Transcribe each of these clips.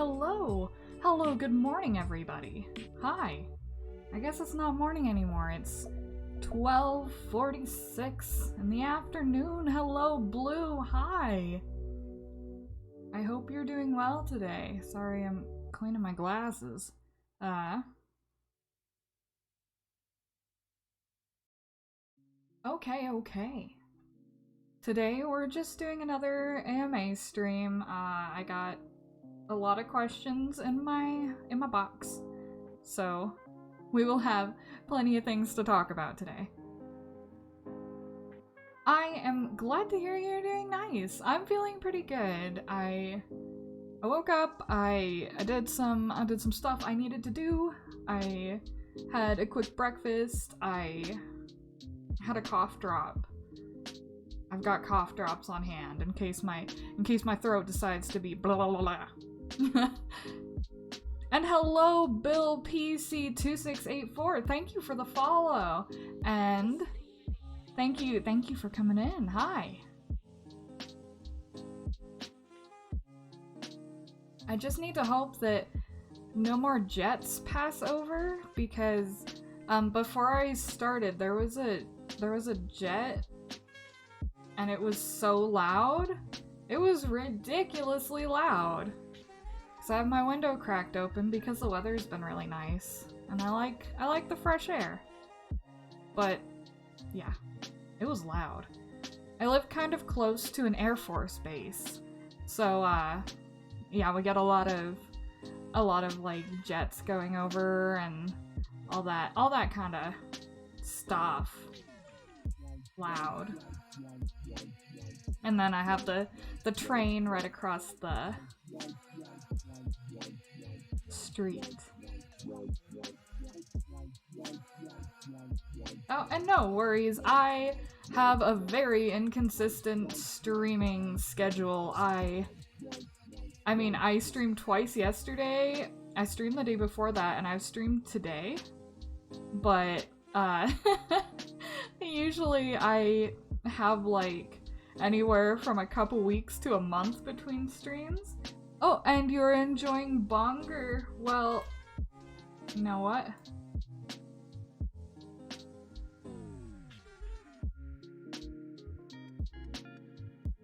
hello! Hello, good morning, everybody. Hi. I guess it's not morning anymore. It's 12:46 in the afternoon. Hello, Blue. Hi. I hope you're doing well today. Sorry, I'm cleaning my glasses. Okay. Today we're just doing another AMA stream. I got a lot of questions in my box, so we will have plenty of things to talk about today. I am glad to hear you're doing nice. I'm feeling pretty good. I woke up. I did some stuff I needed to do. I had a quick breakfast. I had a cough drop. I've got cough drops on hand in case my throat decides to be blah blah blah blah. And hello, Bill PC2684. Thank you for the follow. And thank you for coming in. Hi. I just need to hope that no more jets pass over, because before I started there was a jet and it was so loud. It was ridiculously loud. So I have my window cracked open because the weather's been really nice and I like the fresh air. But yeah, it was loud. I live kind of close to an Air Force base. So yeah, we get a lot of like jets going over and all that kind of stuff. Loud. And then I have the train right across the street. Oh, and no worries, I have a very inconsistent streaming schedule. I mean, I streamed twice yesterday, I streamed the day before that, and I've streamed today. But, usually I have like anywhere from a couple weeks to a month between streams. Oh, and you're enjoying Bonger. Well, you know what?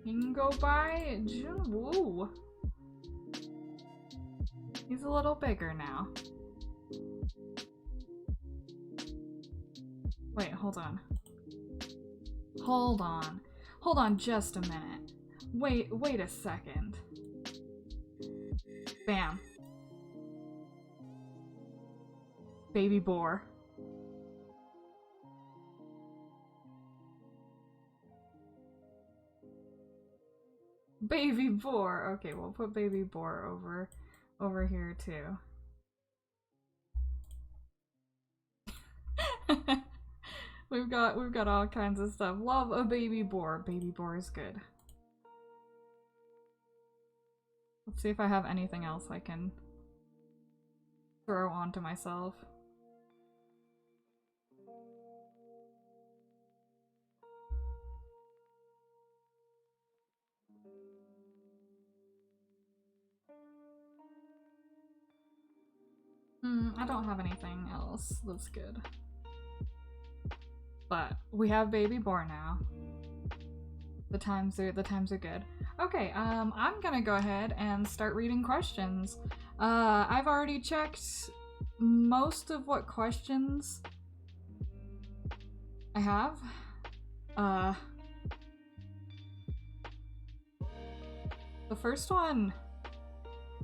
You can go by Junwoo. He's a little bigger now. Wait, hold on. Hold on just a minute. Wait a second. Bam. Baby boar. Baby boar. Okay, we'll put baby boar over here too. We've got all kinds of stuff. Love a baby boar. Baby boar is good. Let's see if I have anything else I can throw onto myself. I don't have anything else that's good. But we have baby boar now. The times are good. Okay, I'm gonna go ahead and start reading questions. I've already checked most of what questions I have. The first one,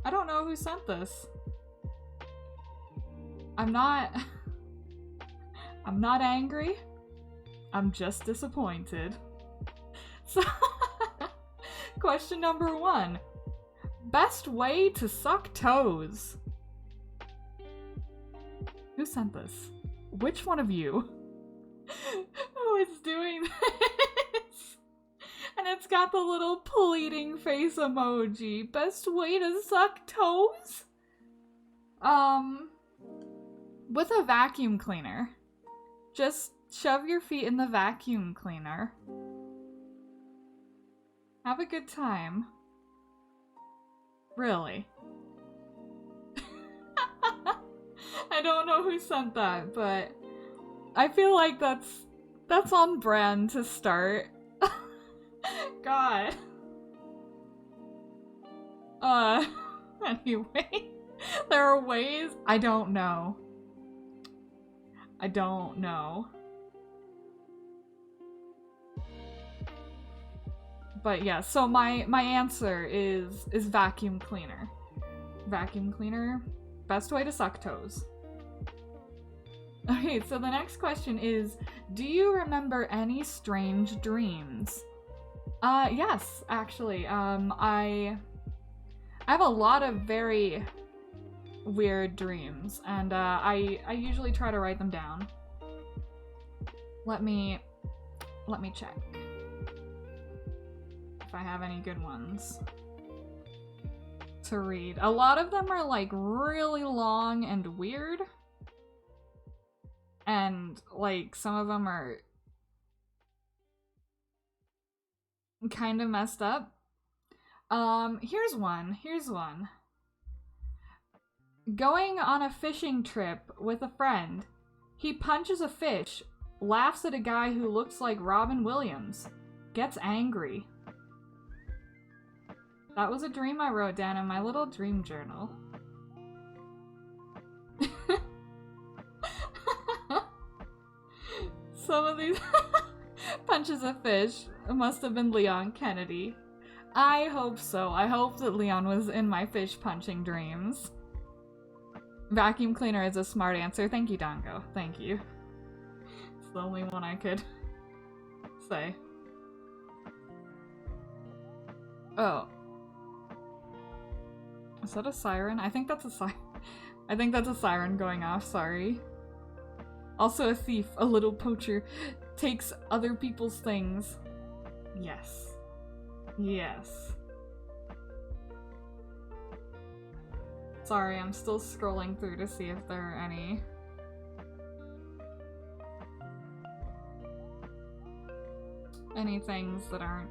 I don't know who sent this. I'm not angry. I'm just disappointed. So, question number 1. Best way to suck toes? Who sent this? Which one of you? Who is doing this? And it's got the little pleading face emoji. Best way to suck toes? With a vacuum cleaner. Just shove your feet in the vacuum cleaner. Have a good time. Really. I don't know who sent that, but I feel like that's on brand to start. God. Anyway, there are ways. I don't know. I don't know. But yeah, so my answer is vacuum cleaner. Vacuum cleaner, best way to suck toes. Okay, so the next question is, do you remember any strange dreams? Yes, actually. I have a lot of very weird dreams, and I usually try to write them down. Let me check if I have any good ones to read. A lot of them are like really long and weird, and like some of them are kind of messed up. Here's one. Going on a fishing trip with a friend. He punches a fish, laughs at a guy who looks like Robin Williams, gets angry. That was a dream I wrote down in my little dream journal. Some of these punches a fish must have been Leon Kennedy. I hope so. I hope that Leon was in my fish punching dreams. Vacuum cleaner is a smart answer. Thank you, Dongo. Thank you. It's the only one I could say. Oh. Is that a siren? I think that's a siren. I think that's a siren going off, sorry. Also a thief, a little poacher, takes other people's things. Yes. Yes. Sorry, I'm still scrolling through to see if there are any things that aren't,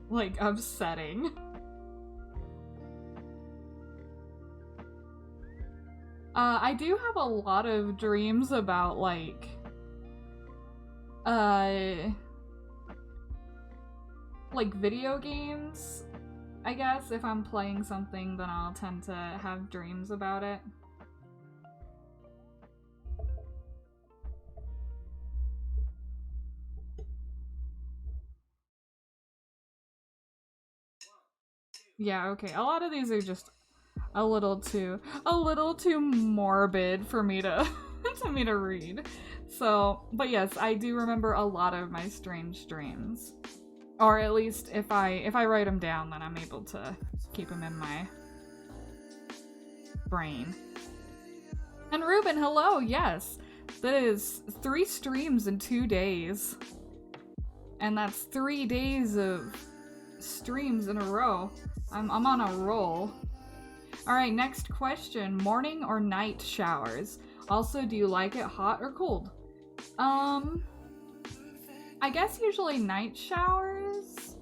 like, upsetting. I do have a lot of dreams about, like, video games, I guess. If I'm playing something, then I'll tend to have dreams about it. Yeah, okay. A lot of these are just a little too morbid for me to to read. So, but yes, I do remember a lot of my strange dreams. Or at least if I write them down, then I'm able to keep them in my brain. And Ruben, hello, yes. That is 3 streams in 2 days. And that's 3 days of streams in a row. I'm on a roll. Alright, next question. Morning or night showers? Also, do you like it hot or cold? I guess usually night showers.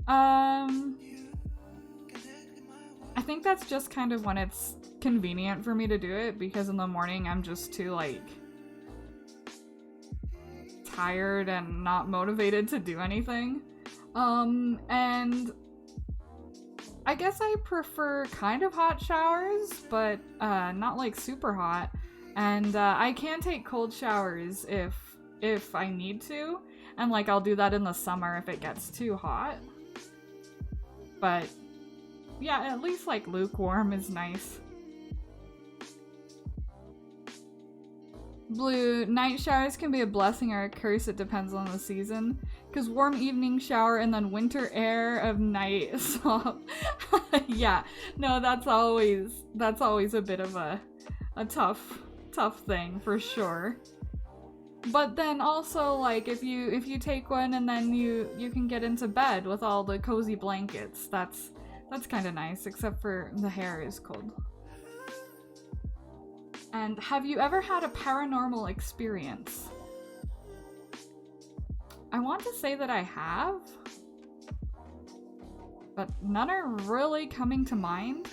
I think that's just kind of when it's convenient for me to do it, because in the morning I'm just too, like, tired and not motivated to do anything. And I guess I prefer kind of hot showers, but not like super hot. And I can take cold showers if I need to. And like I'll do that in the summer if it gets too hot. But yeah, at least like lukewarm is nice. Blue, night showers can be a blessing or a curse, it depends on the season. Because warm evening shower and then winter air of night swap. Yeah, no, that's always a bit of a tough thing for sure. But then also, like, if you take one and then you can get into bed with all the cozy blankets, that's kind of nice, except for the hair is cold. And have you ever had a paranormal experience? I want to say that I have, but none are really coming to mind.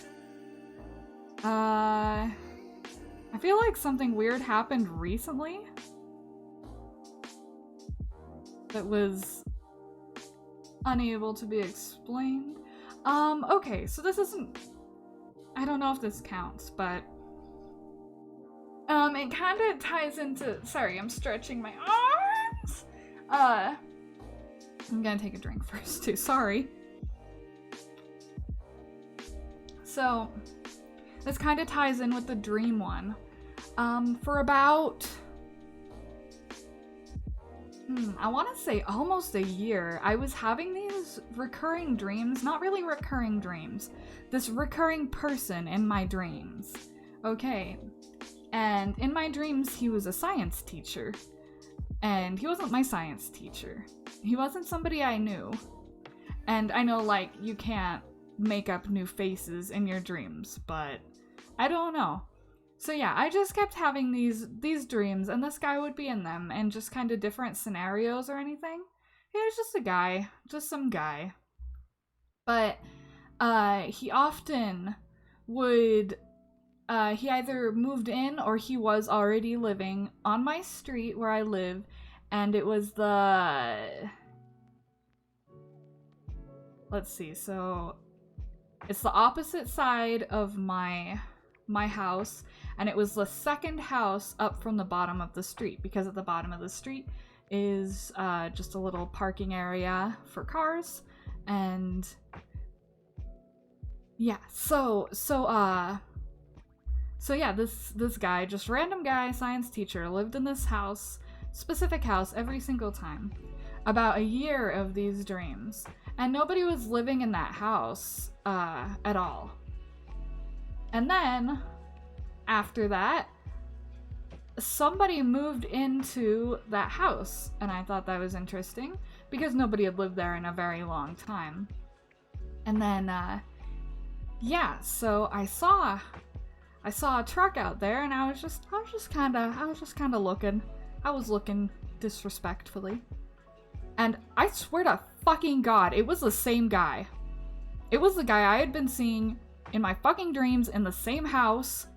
I've feel like something weird happened recently that was unable to be explained. Okay, so this isn't... I don't know if this counts, but... it kind of ties into... Sorry, I'm stretching my arms! I'm gonna take a drink first, too. Sorry. So, this kind of ties in with the dream one. For about... I want to say almost a year, I was having these recurring dreams. Not really recurring dreams. This recurring person in my dreams. Okay. And in my dreams, he was a science teacher. And he wasn't my science teacher. He wasn't somebody I knew. And I know, like, you can't make up new faces in your dreams, but I don't know. So yeah, I just kept having these dreams, and this guy would be in them, and just kind of different scenarios or anything. He was just a guy, just some guy. But he often would, he either moved in or he was already living on my street where I live, and it was the... Let's see, so it's the opposite side of my house, and it was the second house up from the bottom of the street, because at the bottom of the street is just a little parking area for cars. And yeah, so yeah, this guy, just random guy, science teacher, lived in this house, specific house, every single time. About a year of these dreams, and nobody was living in that house at all. And then, after that, somebody moved into that house, and I thought that was interesting, because nobody had lived there in a very long time. And then, yeah, so I saw a truck out there, and I was just kind of looking. I was looking disrespectfully. And I swear to fucking God, it was the same guy. It was the guy I had been seeing in my fucking dreams in the same house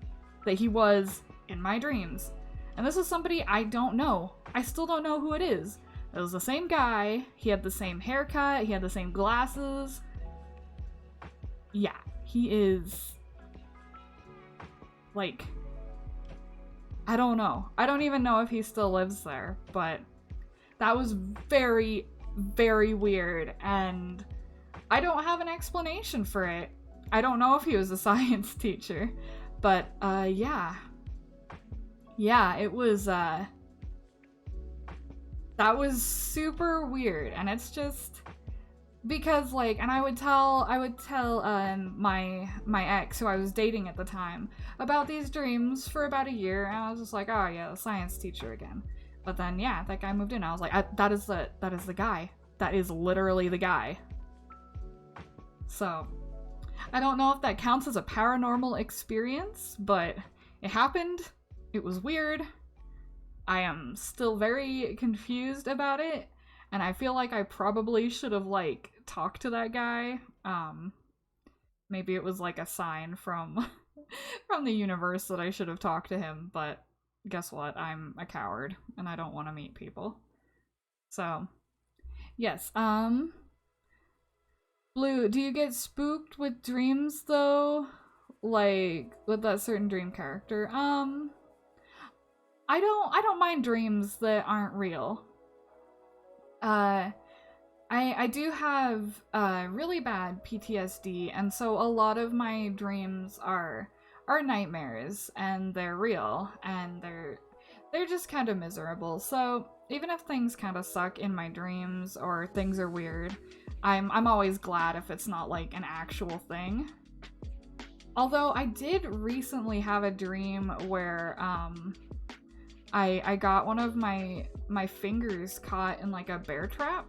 that he was in my dreams. And this is somebody I don't know. I still don't know who it is. It was the same guy. He had the same haircut. He had the same glasses. Yeah, he is... like... I don't know. I don't even know if he still lives there, but that was very, very weird, and I don't have an explanation for it. I don't know if he was a science teacher, but, yeah. Yeah, it was, that was super weird, and it's just, because, like, and I would tell, my ex, who I was dating at the time, about these dreams for about a year, and I was just like, oh yeah, the science teacher again. But then, yeah, that guy moved in, I was like, that is the guy. That is literally the guy. So, I don't know if that counts as a paranormal experience, but it happened. It was weird. I am still very confused about it, and I feel like I probably should have, like, talked to that guy. Maybe it was like a sign from the universe that I should have talked to him, but guess what? I'm a coward, and I don't want to meet people. So, yes, Blue, do you get spooked with dreams, though? Like, with that certain dream character? I don't mind dreams that aren't real. I do have, really bad PTSD, and so a lot of my dreams are nightmares, and they're real, and they're just kind of miserable. So even if things kind of suck in my dreams, or things are weird, I'm always glad if it's not like an actual thing. Although I did recently have a dream where I got one of my fingers caught in like a bear trap.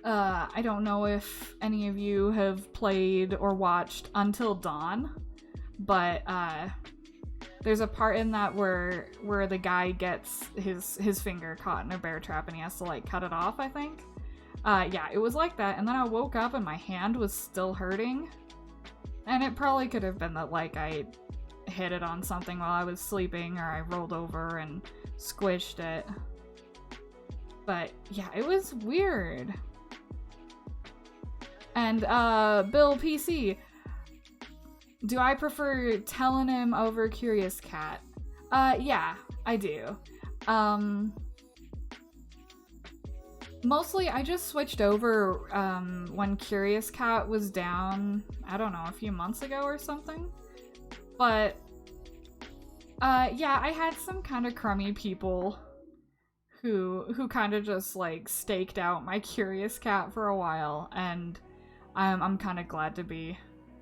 I don't know if any of you have played or watched Until Dawn, but there's a part in that where the guy gets his finger caught in a bear trap and he has to like cut it off, I think. Yeah, it was like that, and then I woke up and my hand was still hurting. And it probably could have been that, like, I hit it on something while I was sleeping, or I rolled over and squished it. But yeah, it was weird. And Bill PC, do I prefer Telanym over Curious Cat? Yeah, I do. Mostly I just switched over when Curious Cat was down, I don't know, a few months ago or something. But yeah, I had some kind of crummy people who kind of just like staked out my Curious Cat for a while, and I'm kind of glad to be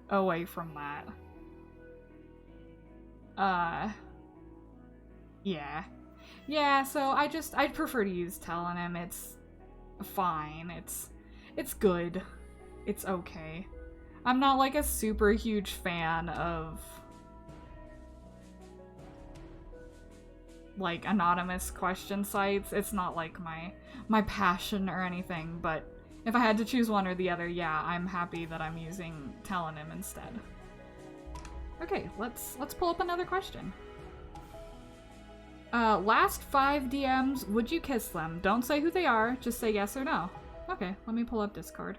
away from that. Yeah, so I'd prefer to use Telanym. It's fine. It's good. It's okay. I'm not like a super huge fan of like anonymous question sites. It's not like my passion or anything, but if I had to choose one or the other, yeah, I'm happy that I'm using Telanym instead. Okay, let's pull up another question. Last 5 DMs, would you kiss them? Don't say who they are, just say yes or no. Okay, let me pull up Discord.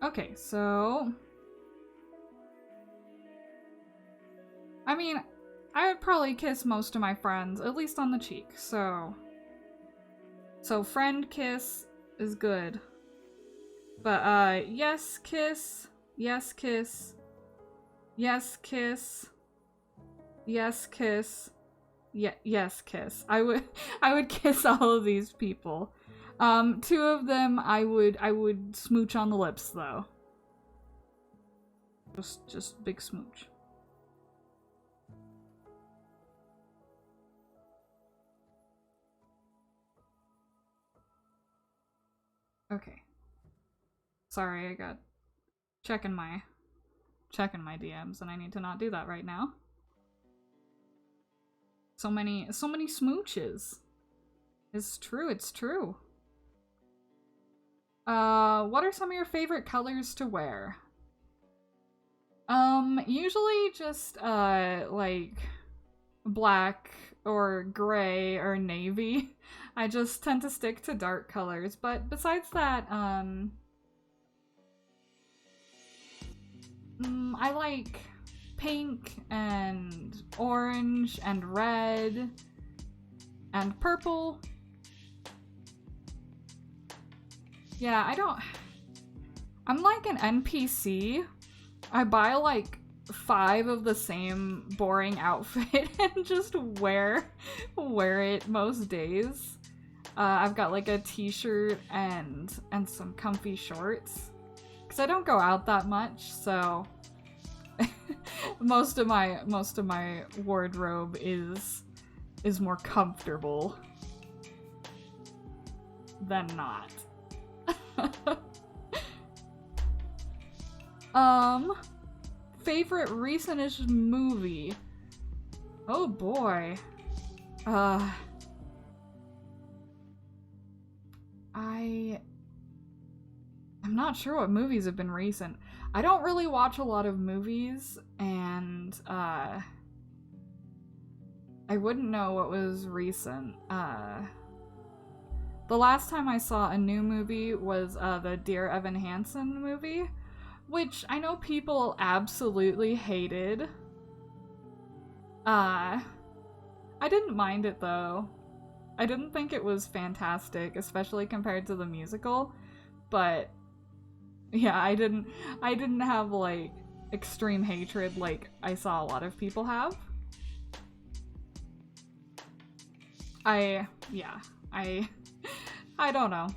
Okay, so I mean, I would probably kiss most of my friends, at least on the cheek, so friend kiss is good. But, yes kiss, yes kiss, yes kiss, yes kiss, yes kiss. I would kiss all of these people. 2 of them I would smooch on the lips, though. Just big smooch. Okay. Sorry, I got checking my DMs, and I need to not do that right now. So many smooches. It's true, it's true. What are some of your favorite colors to wear? Usually just, like, black or gray or navy. I just tend to stick to dark colors, but besides that, I like pink and orange and red and purple. Yeah, I'm like an NPC. I buy like 5 of the same boring outfit and just wear it most days. I've got like a t-shirt and some comfy shorts. Cause I don't go out that much, so most of my wardrobe is more comfortable than not. Favorite recent-ish movie? Oh boy. I'm not sure what movies have been recent. I don't really watch a lot of movies, and I wouldn't know what was recent. The last time I saw a new movie was the Dear Evan Hansen movie, which I know people absolutely hated. I didn't mind it though. I didn't think it was fantastic, especially compared to the musical, but yeah, I didn't have like extreme hatred like I saw a lot of people have. I don't know.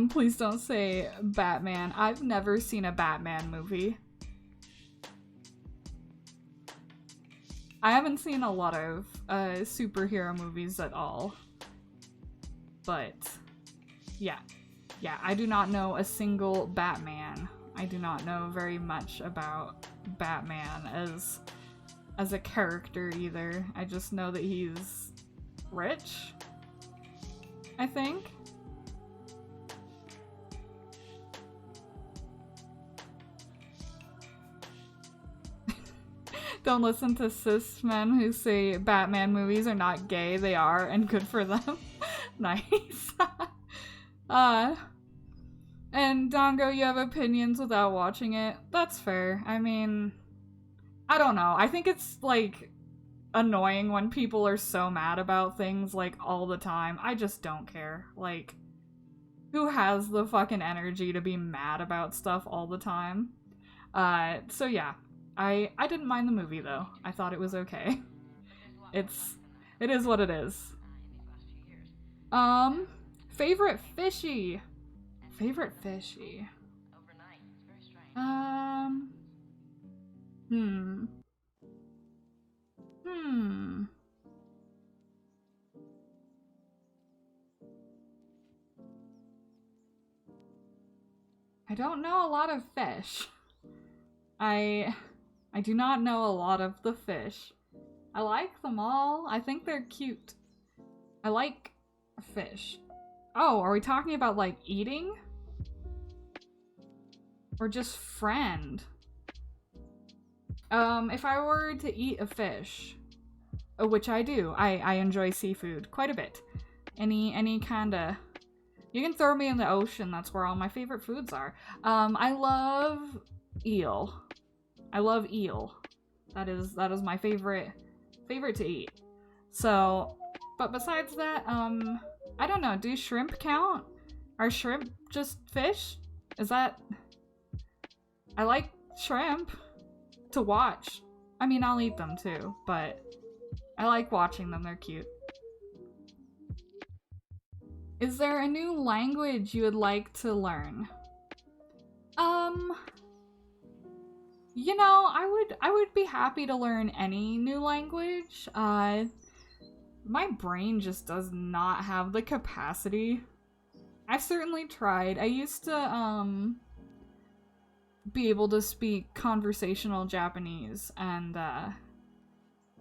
Please don't say Batman. I've never seen a Batman movie. I haven't seen a lot of superhero movies at all. But yeah, I do not know a single Batman. I do not know very much about Batman as a character either. I just know that he's rich, I think. Don't listen to cis men who say Batman movies are not gay. They are, and good for them. Nice. And Dongo, you have opinions without watching it. That's fair. I mean, I don't know. I think it's, like, annoying when people are so mad about things, like, all the time. I just don't care. Like, who has the fucking energy to be mad about stuff all the time? So yeah. I didn't mind the movie, though. I thought it was okay. It is what it is. Favorite fishy. Favorite fishy. I don't know a lot of fish. I do not know a lot of the fish. I like them all. I think they're cute. I like fish. Oh, are we talking about, like, eating? Or just friend? If I were to eat a fish, which I do, I enjoy seafood quite a bit. Any kinda... You can throw me in the ocean, that's where all my favorite foods are. I love eel. I love eel. That is my favorite to eat. So, but besides that, I don't know, do shrimp count? Are shrimp just fish? Is that... I like shrimp to watch. I mean, I'll eat them too, but I like watching them, they're cute. Is there a new language you would like to learn? You know, I would be happy to learn any new language. My brain just does not have the capacity. I've certainly tried. I used to, be able to speak conversational Japanese, and,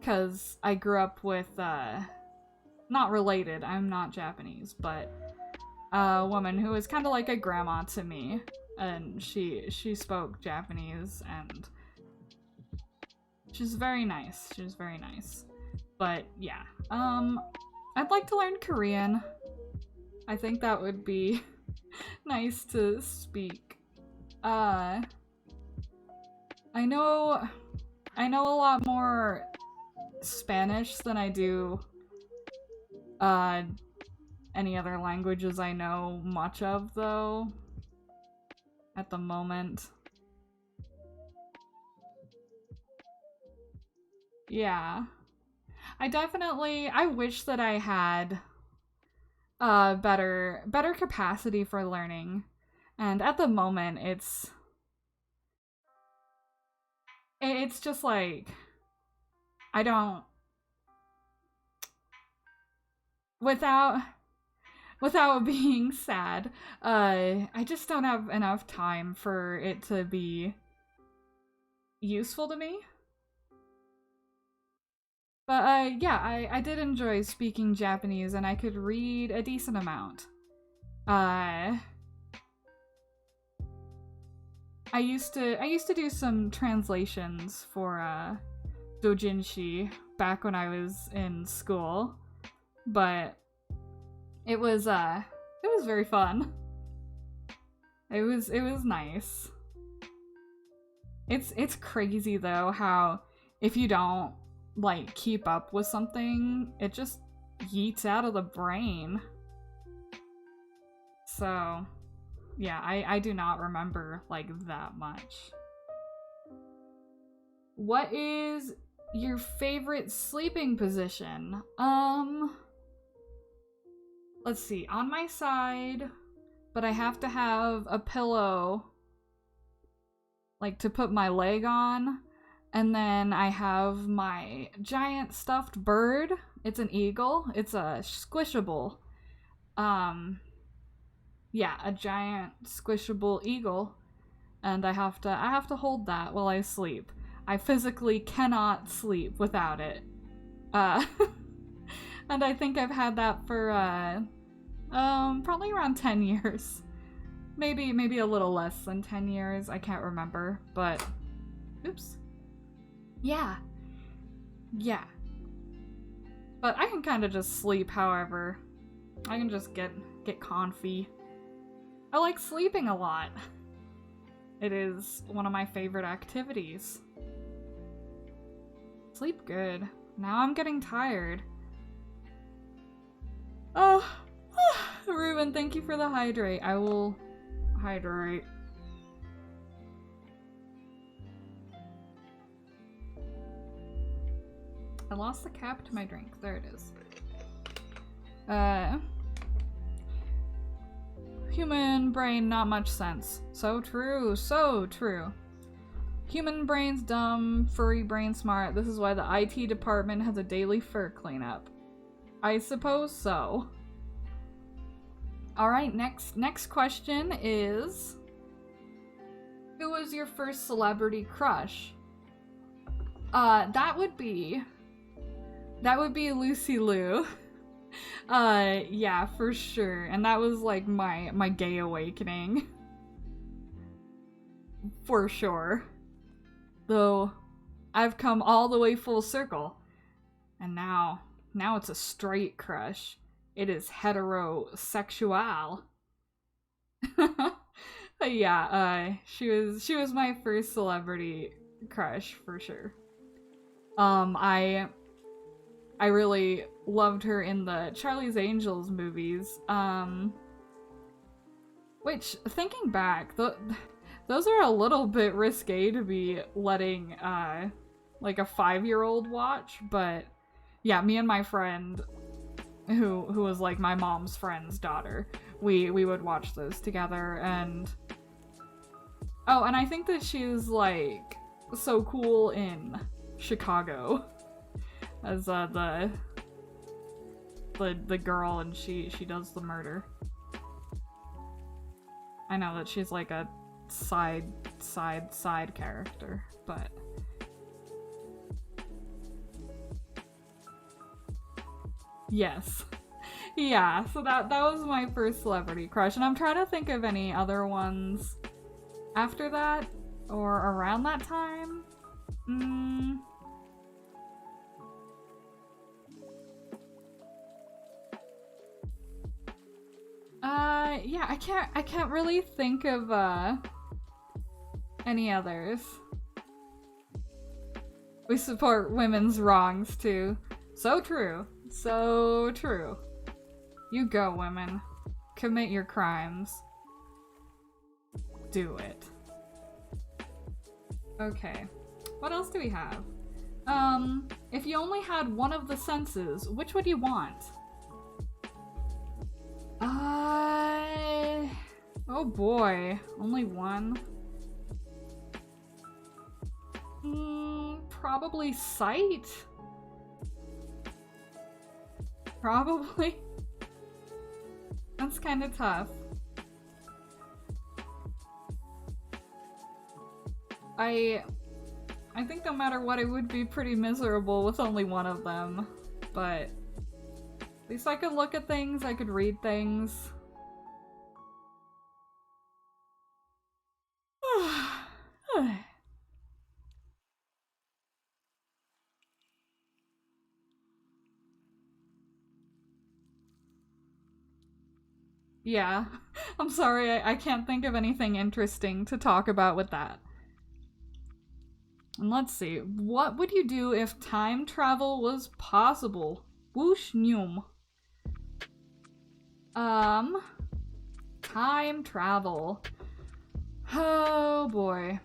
'cause I grew up with, not related, I'm not Japanese, but a woman who was kind of like a grandma to me, and she spoke Japanese, and she's very nice. She was very nice. But yeah, I'd like to learn Korean. I think that would be nice to speak. I know a lot more Spanish than I do any other languages I know much of, though, at the moment. Yeah. I wish that I had better capacity for learning. And at the moment, it's just like, I don't, without being sad, I just don't have enough time for it to be useful to me. But yeah, I did enjoy speaking Japanese, and I could read a decent amount. I used to do some translations for doujinshi back when I was in school, but it was very fun. It was nice. It's crazy though how if you don't like keep up with something, it just yeets out of the brain. So yeah, I do not remember like that much. What is your favorite sleeping position? Let's see, on my side, but I have to have a pillow like to put my leg on. And then I have my giant stuffed bird. It's an eagle. It's a squishable. Yeah, a giant squishable eagle. And I have to hold that while I sleep. I physically cannot sleep without it. And I think I've had that for probably around 10 years. Maybe a little less than 10 years. I can't remember, but oops. Yeah, Yeah. But I can kind of just sleep however. I can just get comfy. I like sleeping a lot. It is one of my favorite activities. Sleep good. Now I'm getting tired. Oh, Ruben, thank you for the hydrate. I will hydrate. I lost the cap to my drink. There it is. Human brain, not much sense. So true, so true. Human brain's dumb, furry brain smart. This is why the IT department has a daily fur cleanup. I suppose so. Alright, next question is... Who was your first celebrity crush? That would be Lucy Liu. Yeah, for sure. And that was like my gay awakening. For sure. Though, I've come all the way full circle. And now it's a straight crush. It is heterosexual. Yeah, she was my first celebrity crush, for sure. I really loved her in the Charlie's Angels movies. Which, thinking back, those are a little bit risque to be letting, like a 5-year-old watch, but yeah, me and my friend, who was like my mom's friend's daughter, we would watch those together, and... Oh, and I think that she's, like, so cool in Chicago as, the girl, and she does the murder. I know that she's like a side character, but... Yes. Yeah, so that was my first celebrity crush, and I'm trying to think of any other ones after that, or around that time. Yeah, I can't really think of, any others. We support women's wrongs, too. So true. So true. You go, women. Commit your crimes. Do it. Okay. What else do we have? If you only had one of the senses, which would you want? Oh boy. Only one? Probably sight? Probably. That's kind of tough. I think no matter what, it would be pretty miserable with only one of them, but at least I could look at things, I could read things. Yeah, I'm sorry, I can't think of anything interesting to talk about with that. And let's see, what would you do if time travel was possible? Whoosh noom. Time travel. Oh boy.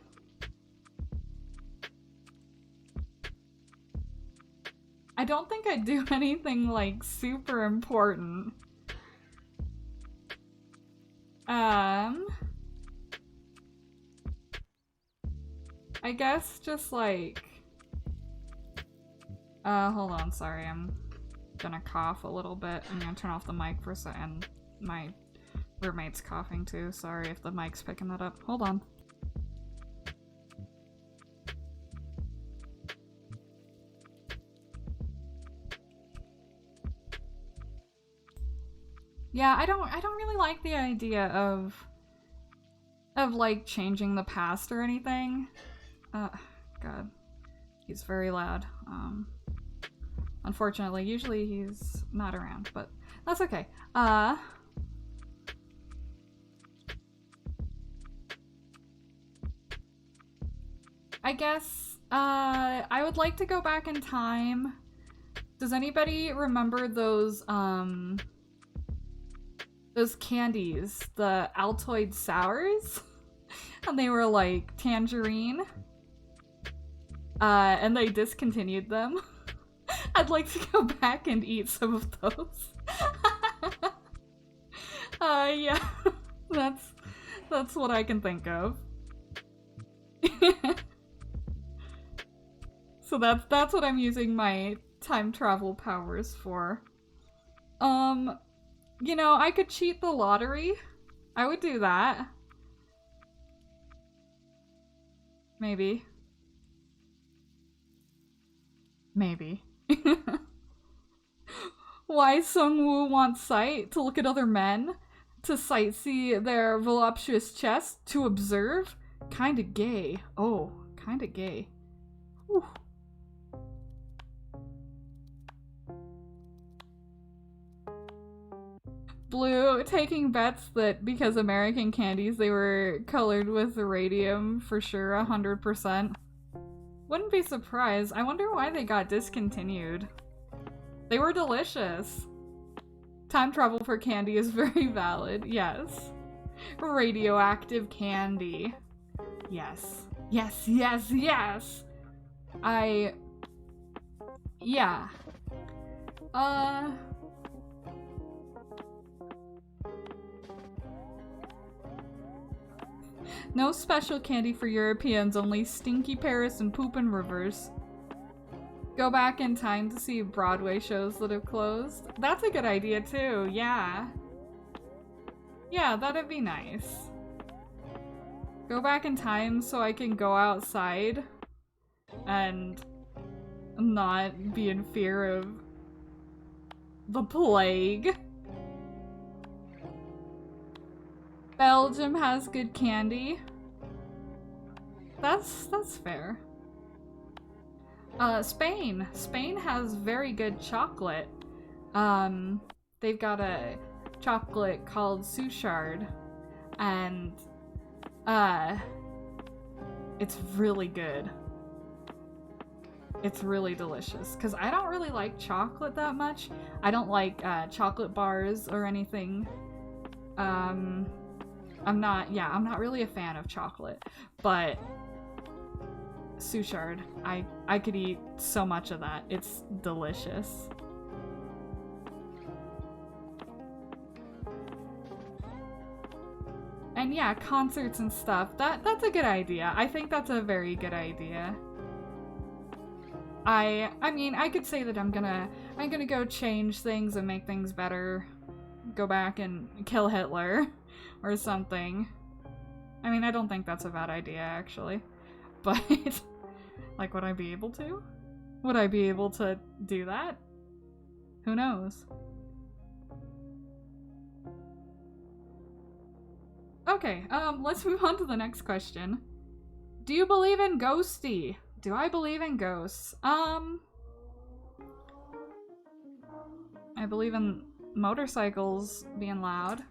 I don't think I'd do anything like super important. I guess just like... hold on, sorry, I'm gonna cough a little bit. I'm gonna turn off the mic for a second. My roommate's coughing too, sorry if the mic's picking that up. Hold on. Yeah, I don't really like the idea of like changing the past or anything. God, he's very loud. Unfortunately, usually he's not around, but that's okay. I guess, I would like to go back in time. Does anybody remember those candies, the Altoid Sours? And they were like tangerine. And they discontinued them. I'd like to go back and eat some of those. Yeah. That's what I can think of. So that's what I'm using my time travel powers for. You know, I could cheat the lottery. I would do that. Maybe. Maybe. Why Sungwoo wants sight? To look at other men? To sightsee their voluptuous chests? To observe? Kinda gay. Oh, kinda gay. Whew. Blue, taking bets that because American candies they were colored with radium for sure, 100%. Wouldn't be surprised. I wonder why they got discontinued. They were delicious. Time travel for candy is very valid, yes. Radioactive candy. Yes. Yes, yes, yes! Yeah. No special candy for Europeans, only stinky Paris and poop in rivers. Go back in time to see Broadway shows that have closed. That's a good idea too, yeah. Yeah, that'd be nice. Go back in time so I can go outside and not be in fear of the plague. Belgium has good candy. That's fair. Spain. Spain has very good chocolate. They've got a chocolate called Suchard, and it's really good. It's really delicious, because I don't really like chocolate that much. I don't like chocolate bars or anything. I'm not really a fan of chocolate, but Suchard, I could eat so much of that. It's delicious. And yeah, concerts and stuff. That's a good idea. I think that's a very good idea. I mean, I could say that I'm gonna go change things and make things better. Go back and kill Hitler or something. I mean, I don't think that's a bad idea, actually. But, like, would I be able to? Would I be able to do that? Who knows? Okay, let's move on to the next question. Do you believe in ghosty? Do I believe in ghosts? I believe in motorcycles being loud.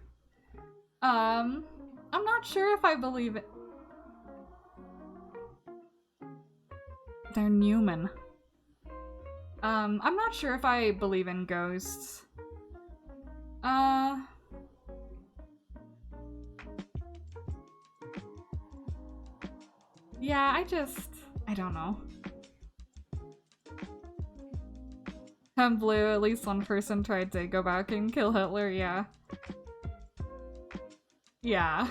I'm not sure if I believe it. They're Newman. I'm not sure if I believe in ghosts. Yeah, I don't know. I'm blue, at least one person tried to go back and kill Hitler, yeah. Yeah.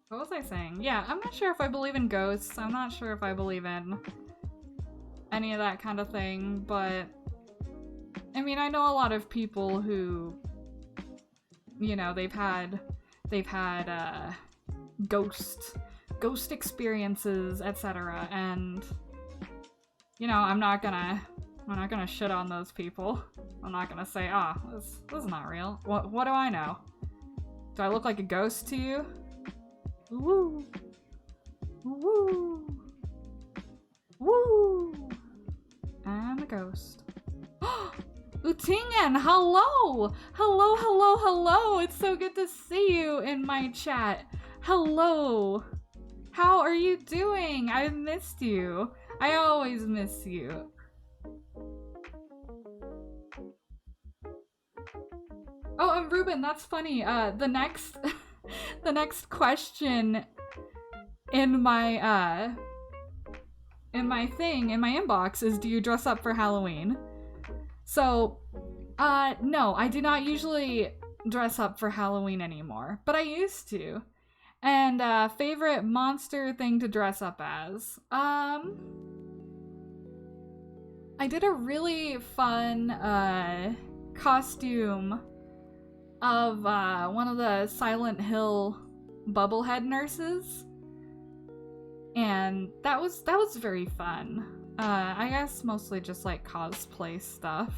What was I saying? Yeah, I'm not sure if I believe in ghosts. I'm not sure if I believe in any of that kind of thing, but I mean, I know a lot of people who, you know, they've had ghost experiences, etc. And you know, I'm not gonna shit on those people. I'm not gonna say, this is not real. What do I know? Do I look like a ghost to you? Woo! Woo! Woo! I'm a ghost. Utingen, hello! Hello, hello, hello! It's so good to see you in my chat. Hello! How are you doing? I've missed you. I always miss you. Oh, and Ruben, that's funny. The next the next question in my inbox is, do you dress up for Halloween? So, no, I do not usually dress up for Halloween anymore, but I used to. And, favorite monster thing to dress up as? I did a really fun, costume of, one of the Silent Hill Bubblehead nurses. And that was very fun. I guess mostly just like cosplay stuff.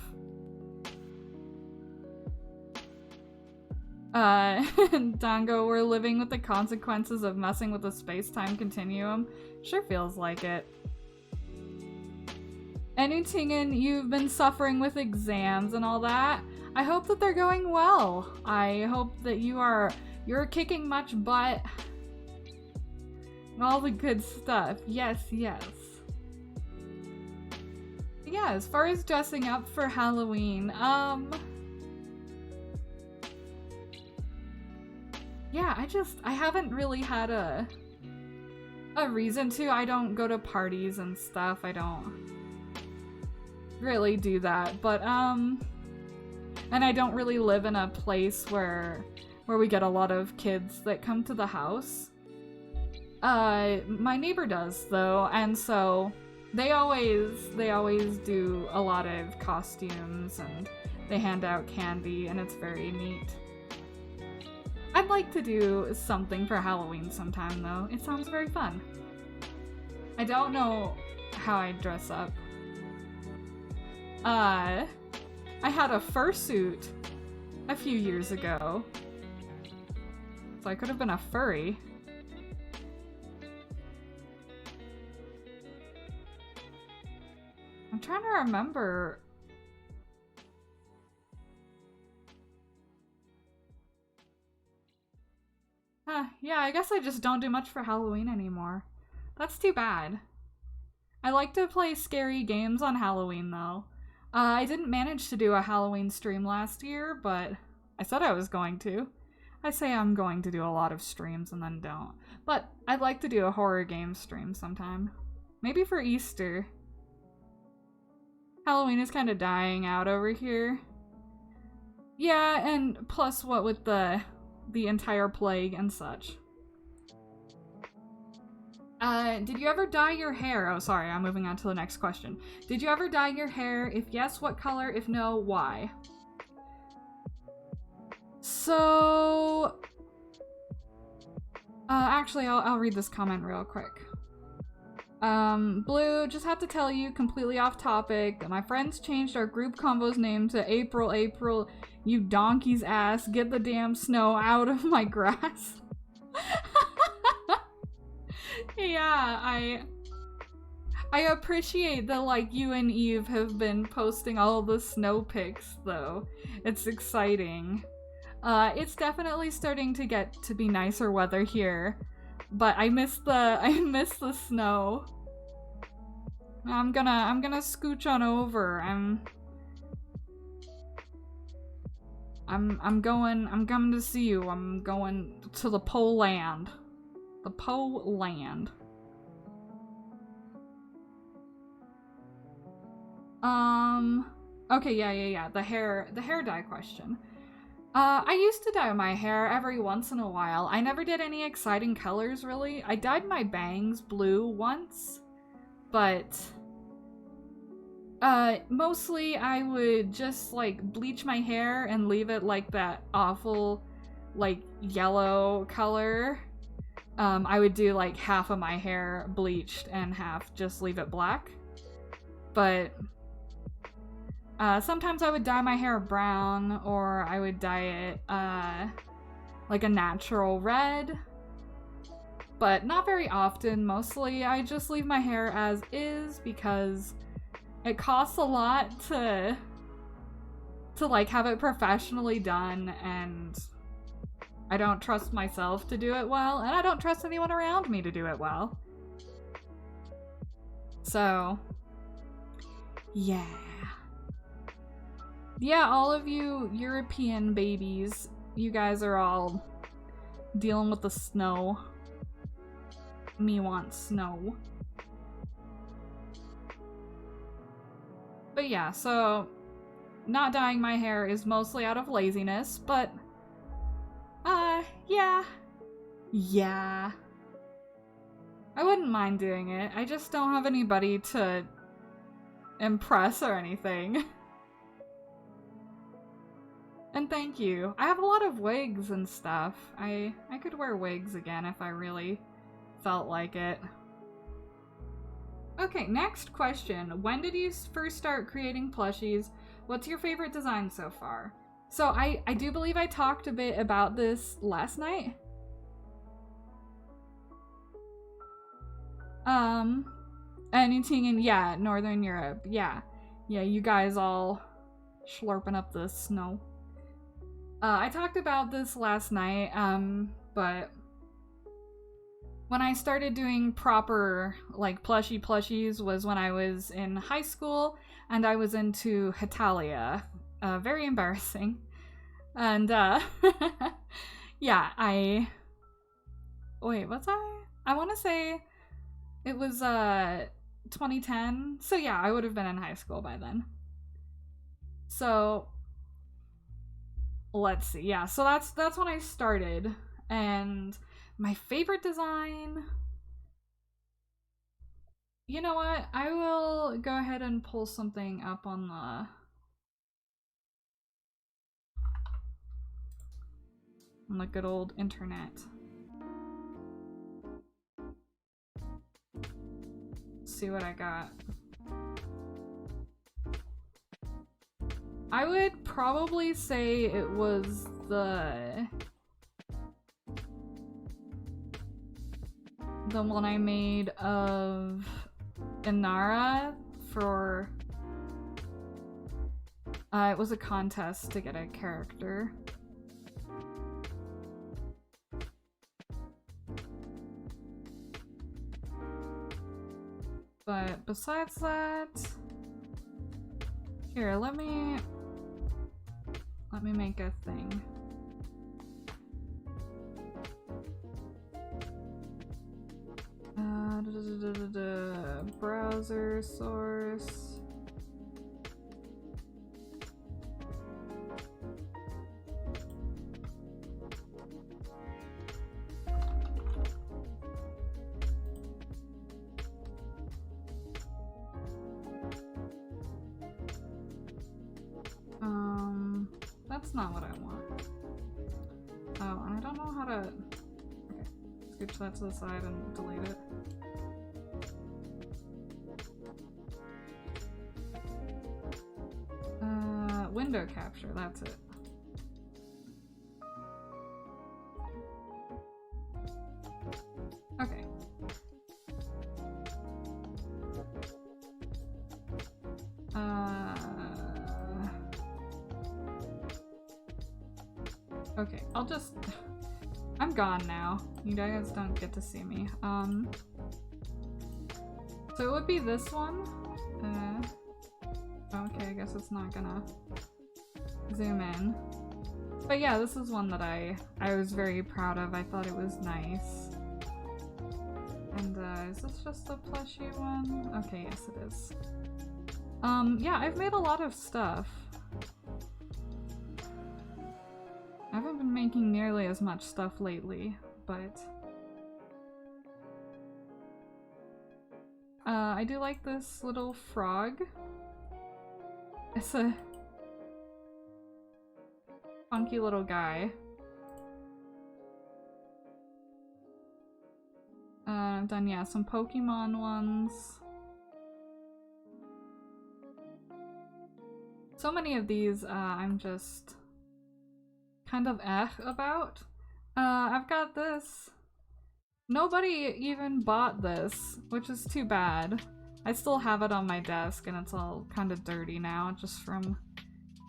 Dango, we're living with the consequences of messing with the space-time continuum. Sure feels like it. And Utingen, you've been suffering with exams and all that. I hope that they're going well. I hope that you're kicking much butt. All the good stuff. Yes, yes. Yeah, as far as dressing up for Halloween, yeah, I haven't really had a reason to. I don't go to parties and stuff. I don't really do that, but, and I don't really live in a place where we get a lot of kids that come to the house. My neighbor does, though, and so they always do a lot of costumes, and they hand out candy, and it's very neat. I'd like to do something for Halloween sometime, though. It sounds very fun. I don't know how I'd dress up. I had a fursuit a few years ago, so I could have been a furry. I'm trying to remember. Yeah, I guess I just don't do much for Halloween anymore. That's too bad. I like to play scary games on Halloween, though. I didn't manage to do a Halloween stream last year, but I said I was going to. I say I'm going to do a lot of streams and then don't. But I'd like to do a horror game stream sometime. Maybe for Easter. Halloween is kind of dying out over here. Yeah, and plus what with the entire plague and such. Did you ever dye your hair? Oh, sorry, I'm moving on to the next question. Did you ever dye your hair? If yes, what color? If no, why? So... actually, I'll read this comment real quick. Blue, just have to tell you, completely off topic, that my friends changed our group convo's name to April, you donkey's ass, get the damn snow out of my grass. Yeah, I appreciate that, like, you and Eve have been posting all the snow pics, though. It's exciting. It's definitely starting to get to be nicer weather here. But I miss the snow. I'm gonna scooch on over. I'm coming to see you. I'm going to the Pole Land. The Pole Land. Okay, yeah. The hair dye question. I used to dye my hair every once in a while. I never did any exciting colors, really. I dyed my bangs blue once, but mostly I would just, like, bleach my hair and leave it like that awful, like, yellow color. I would do, like, half of my hair bleached and half just leave it black. But sometimes I would dye my hair brown, or I would dye it, like a natural red. but not very often. Mostly I just leave my hair as is because it costs a lot to like have it professionally done, and I don't trust myself to do it well, and I don't trust anyone around me to do it well. So, yeah. Yeah, all of you European babies, you guys are all dealing with the snow. Me want snow. But yeah, so not dyeing my hair is mostly out of laziness, but yeah. Yeah. I wouldn't mind doing it. I just don't have anybody to impress or anything. And thank you. I have a lot of wigs and stuff. I could wear wigs again if I really felt like it. Okay, next question. When did you first start creating plushies? What's your favorite design so far? So I do believe I talked a bit about this last night. Anything in, yeah, Northern Europe. Yeah. Yeah, you guys all slurping up the snow. I talked about this last night, but when I started doing proper, like, plushies was when I was in high school, and I was into Hetalia. Very embarrassing. And, yeah, wait, what's I want to say it was, 2010. So yeah, I would have been in high school by then. So, let's see. Yeah, so that's when I started, and my favorite design, you know what? I will go ahead and pull something up on the good old internet. See what I got. I would probably say it was the one I made of Inara for it was a contest to get a character. But besides that, here, let me make a thing. Browser source. That's not what I want. Oh, and I don't know how to... Okay, scooch that to the side and delete it. Window capture, that's it. Okay. Okay, I'll just... I'm gone now. You guys don't get to see me. So it would be this one. Okay, I guess it's not gonna zoom in. But yeah, this is one that I was very proud of. I thought it was nice. And is this just a plushie one? Okay, yes it is. Yeah, I've made a lot of stuff. I haven't been making nearly as much stuff lately, but I do like this little frog. It's a funky little guy. I've done, yeah, some Pokemon ones. So many of these I'm just kind of about. I've got this Nobody even bought this, which is too bad. I still have it on my desk and it's all kind of dirty now just from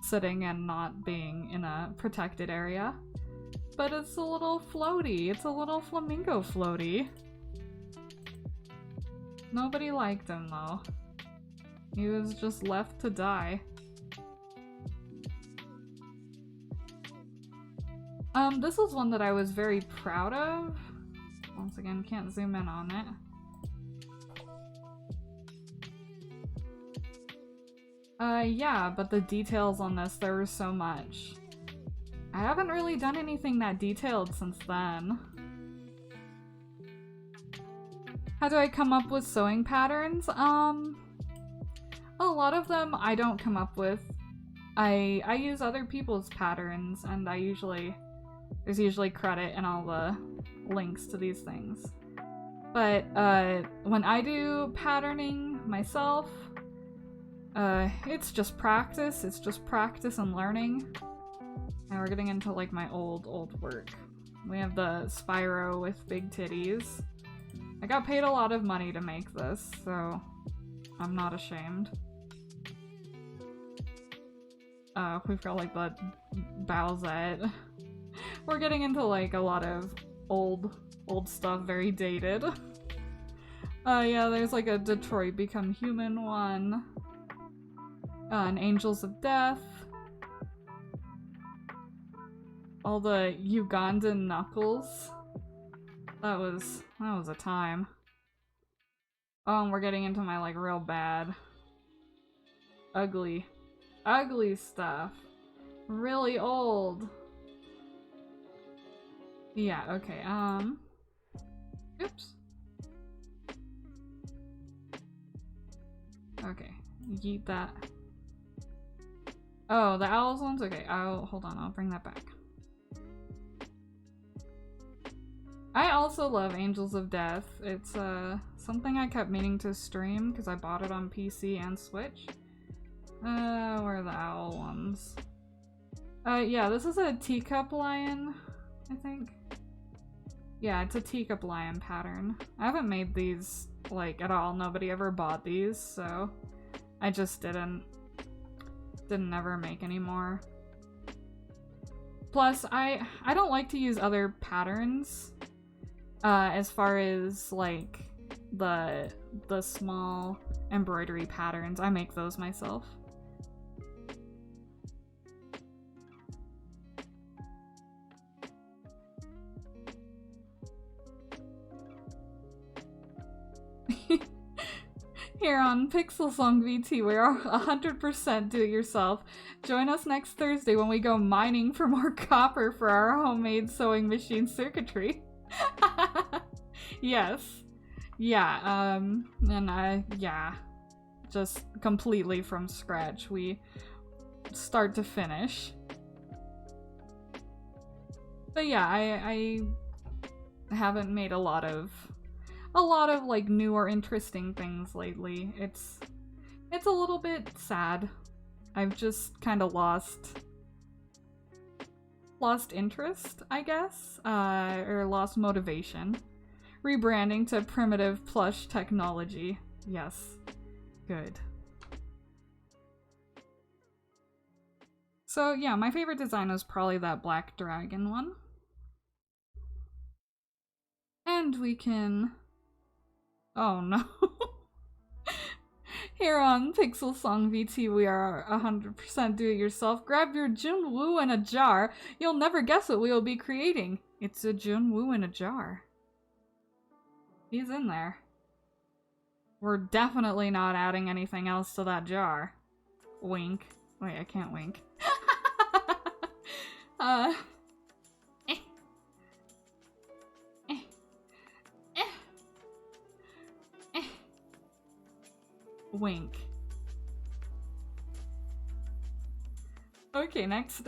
sitting and not being in a protected area. But it's a little floaty. It's a little flamingo floaty. Nobody liked him though. He was just left to die. This was one that I was very proud of. Once again, can't zoom in on it. Yeah, but the details on this, there was so much. I haven't really done anything that detailed since then. How do I come up with sewing patterns? A lot of them I don't come up with. I use other people's patterns, and there's usually credit in all the links to these things. But when I do patterning myself, it's just practice. It's just practice and learning. And we're getting into like my old work. We have the Spyro with big titties. I got paid a lot of money to make this, so I'm not ashamed. We've got like the Bowsette. We're getting into like a lot of old stuff, very dated. Yeah, there's like a Detroit Become Human one. An Angels of Death. All the Ugandan Knuckles. That was a time. Oh, and we're getting into my like real bad, ugly stuff. Really old. Yeah, okay, oops. Okay, yeet that. Oh, the owls ones? Okay, hold on, I'll bring that back. I also love Angels of Death. It's something I kept meaning to stream because I bought it on PC and Switch. Where are the owl ones? Yeah, this is a teacup lion, I think. Yeah, it's a teacup lion pattern. I haven't made these, like, at all. Nobody ever bought these, so I just didn't ever make any more. Plus, I don't like to use other patterns, as far as, like, the small embroidery patterns. I make those myself. Here on Pixel Song VT, we are 100% do-it-yourself. Join us next Thursday when we go mining for more copper for our homemade sewing machine circuitry. Yes. Yeah, yeah. Just completely from scratch. We start to finish. But yeah, I haven't made a lot of like new or interesting things lately. It's a little bit sad. I've just kind of lost interest, I guess, or lost motivation. Rebranding to primitive plush technology. Yes. Good. So yeah, my favorite design was probably that black dragon one. And we can... Oh no. Here on Pixel Song VT, we are 100% do-it-yourself. Grab your Junwoo in a jar. You'll never guess what we will be creating. It's a Junwoo in a jar. He's in there. We're definitely not adding anything else to that jar. Wink. Wait, I can't wink. Wink. Okay, next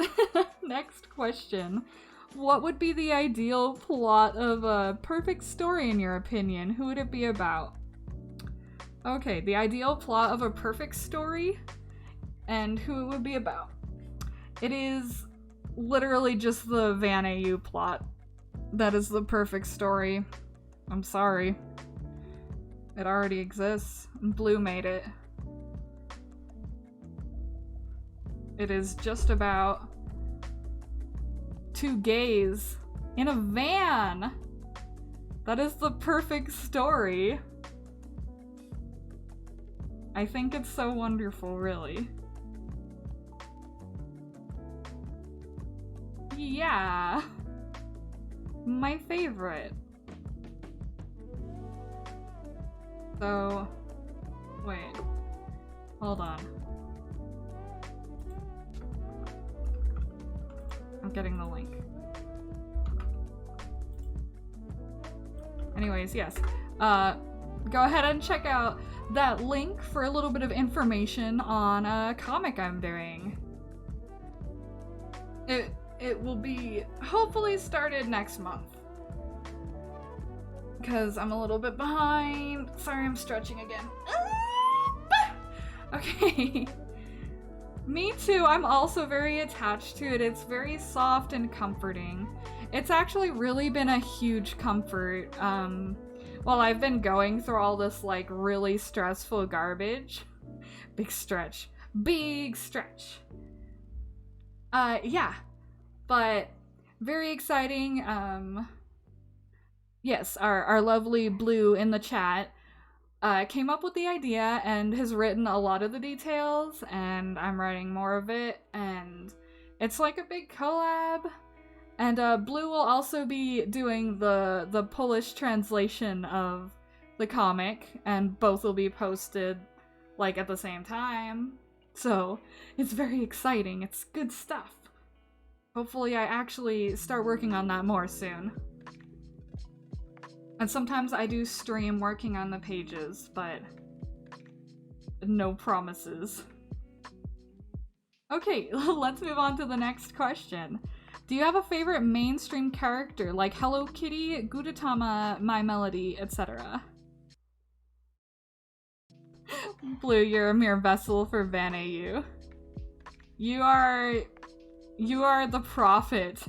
next question. What would be the ideal plot of a perfect story in your opinion? Who would it be about? Okay, the ideal plot of a perfect story and who it would be about. It is literally just the Van AU plot. That is the perfect story. I'm sorry. It already exists. Blue made it. It is just about two gays in a van. That is the perfect story. I think it's so wonderful, really. Yeah. My favorite. So, wait. Hold on. I'm getting the link. Anyways, yes. Go ahead and check out that link for a little bit of information on a comic I'm doing. It will be hopefully started next month. Because I'm a little bit behind. Sorry, I'm stretching again. Okay. Me too, I'm also very attached to it. It's very soft and comforting. It's actually really been a huge comfort while I've been going through all this like really stressful garbage. Big stretch. Big stretch. Yeah. But very exciting. Yes, our lovely Blue in the chat came up with the idea and has written a lot of the details, and I'm writing more of it, and it's like a big collab. And Blue will also be doing the Polish translation of the comic, and both will be posted like at the same time. So it's very exciting. It's good stuff. Hopefully I actually start working on that more soon. And sometimes I do stream working on the pages, but no promises. Okay, let's move on to the next question. Do you have a favorite mainstream character like Hello Kitty, Gudetama, My Melody, etc.? Blue, you're a mere vessel for Van AU. You are the prophet.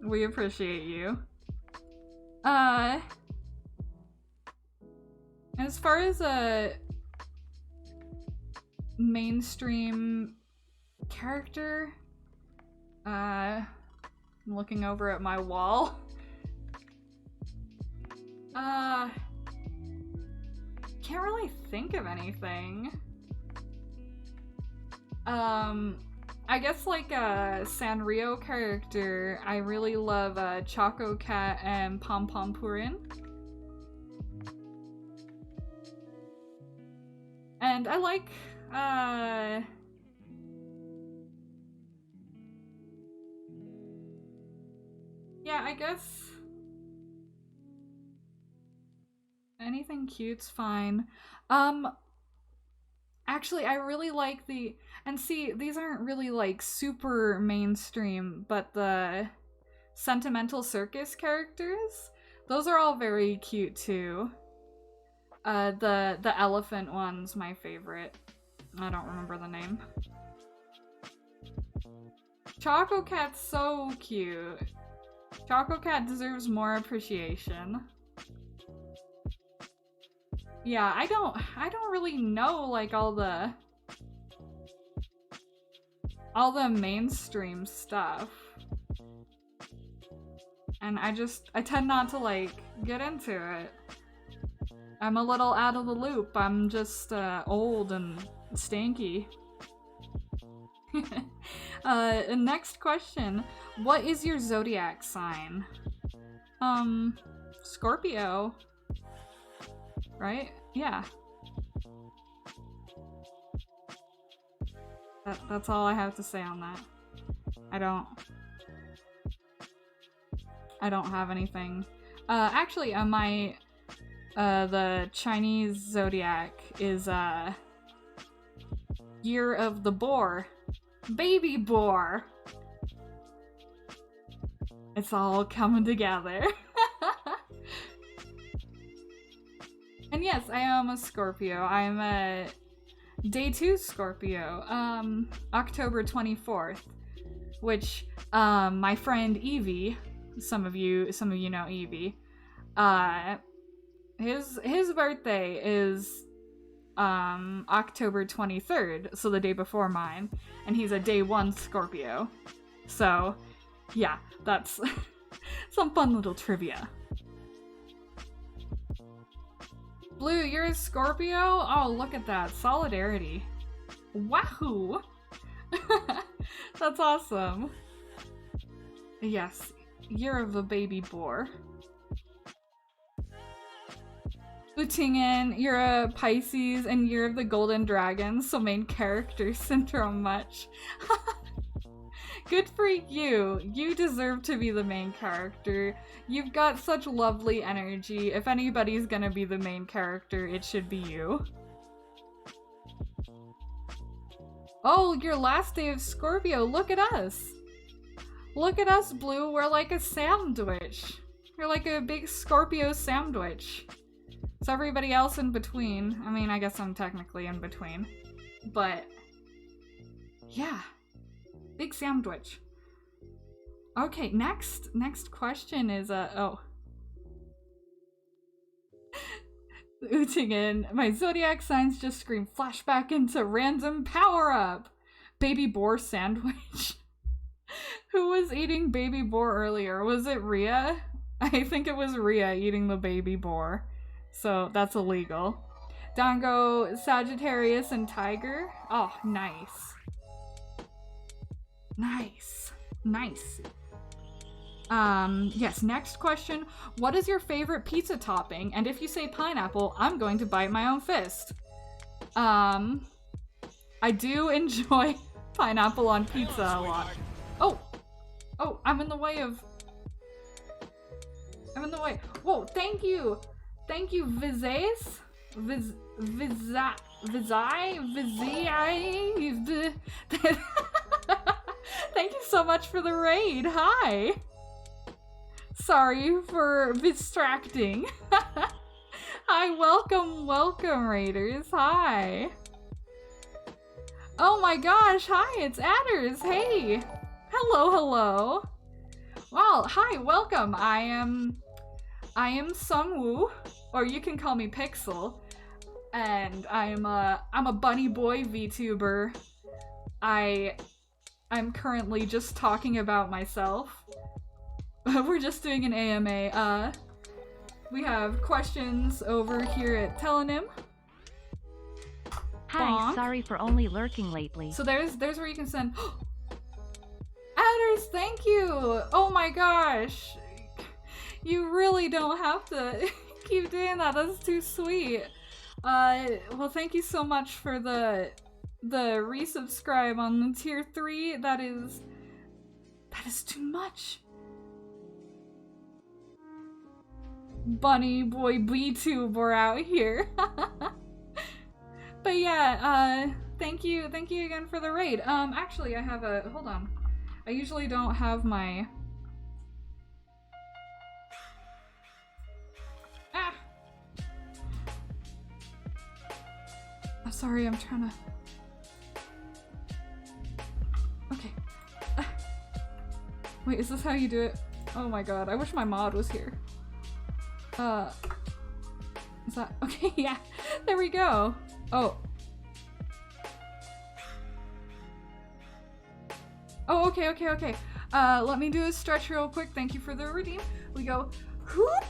We appreciate you. As far as a mainstream character, I'm looking over at my wall. Can't really think of anything. I guess like a Sanrio character, I really love Choco Cat and Pom Pom Purin. And I like, yeah, I guess anything cute's fine. Actually, I really like and see, these aren't really like super mainstream, but the Sentimental Circus characters, those are all very cute too. The elephant one's my favorite. I don't remember the name. Choco Cat's so cute. Choco Cat deserves more appreciation. Yeah, I don't really know like all the mainstream stuff. And I tend not to like get into it. I'm a little out of the loop. I'm just old and stanky. Next question. What is your zodiac sign? Scorpio. Right? Yeah. That's all I have to say on that. I don't have anything. Actually, the Chinese zodiac is Year of the Boar. Baby boar. It's all coming together. And yes, I am a Scorpio. I'm a day 2 Scorpio, October 24th, which my friend Evie, some of you know Evie, His birthday is October 23rd, so the day before mine, and he's a day 1 Scorpio. So, yeah, that's some fun little trivia. Blue, you're a Scorpio? Oh, look at that. Solidarity. Wahoo! That's awesome. Yes, year of the baby boar. Utingen, you're a Pisces and year of the golden dragon, so main character syndrome much. Good for you. You deserve to be the main character. You've got such lovely energy. If anybody's gonna be the main character, it should be you. Oh, your last day of Scorpio. Look at us. Look at us, Blue. We're like a sandwich. We're like a big Scorpio sandwich. So everybody else in between. I mean, I guess I'm technically in between. But, yeah. Big sandwich. Okay, next question is, oh. Utingen, my zodiac signs just scream flashback into random power-up. Baby boar sandwich. Who was eating baby boar earlier? Was it Rhea? I think it was Rhea eating the baby boar. So that's illegal. Dango, Sagittarius, and Tiger. Oh, nice. Nice. Nice. Yes, next question. What is your favorite pizza topping? And if you say pineapple, I'm going to bite my own fist. I do enjoy pineapple on pizza a lot. Oh! Oh, I'm in the way of... I'm in the way. Whoa, thank you! Thank you, Vizes? Thank you so much for the raid. Hi. Sorry for distracting. Hi, welcome, raiders. Hi. Oh my gosh, hi, it's Adders. Hey. Hello. Well, hi, welcome. I am Sungwoo, or you can call me Pixel, and I'm a bunny boy VTuber. I'm currently just talking about myself. We're just doing an AMA. We have questions over here at Telenym. Hi, Bonk. sorry for only lurking lately. So there's where you can send. Adders, thank you! Oh my gosh! You really don't have to keep doing that, that's too sweet. Well, thank you so much for the resubscribe on the tier 3. That is too much. Bunny boy B-tuber out here. But yeah, thank you again for the raid. Actually I have a, hold on. I usually don't have my... Ah! I'm sorry, I'm trying to... Okay. Wait, is this how you do it? Oh my god, I wish my mod was here. Is that... Okay, yeah. There we go. Oh. Oh, okay. Let me do a stretch real quick. Thank you for the redeem. We go... Whoop!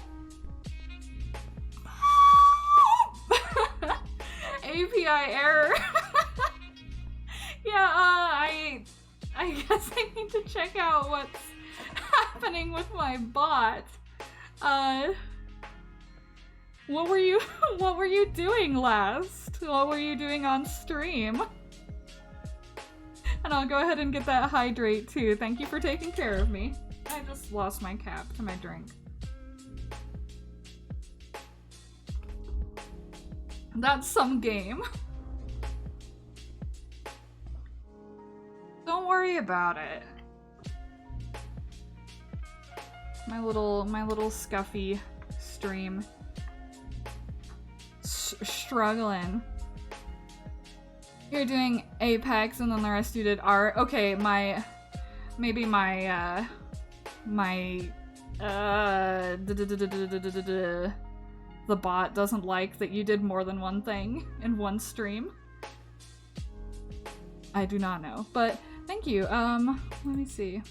API error. Yeah, I guess I need to check out what's happening with my bot. What were you doing last? What were you doing on stream? And I'll go ahead and get that hydrate too. Thank you for taking care of me. I just lost my cap to my drink. That's some game. Don't worry about it. My little scuffy stream. Struggling. You're doing Apex and then the rest you did art. Okay, my The bot doesn't like that you did more than one thing in one stream. I do not know, but thank you. Let me see.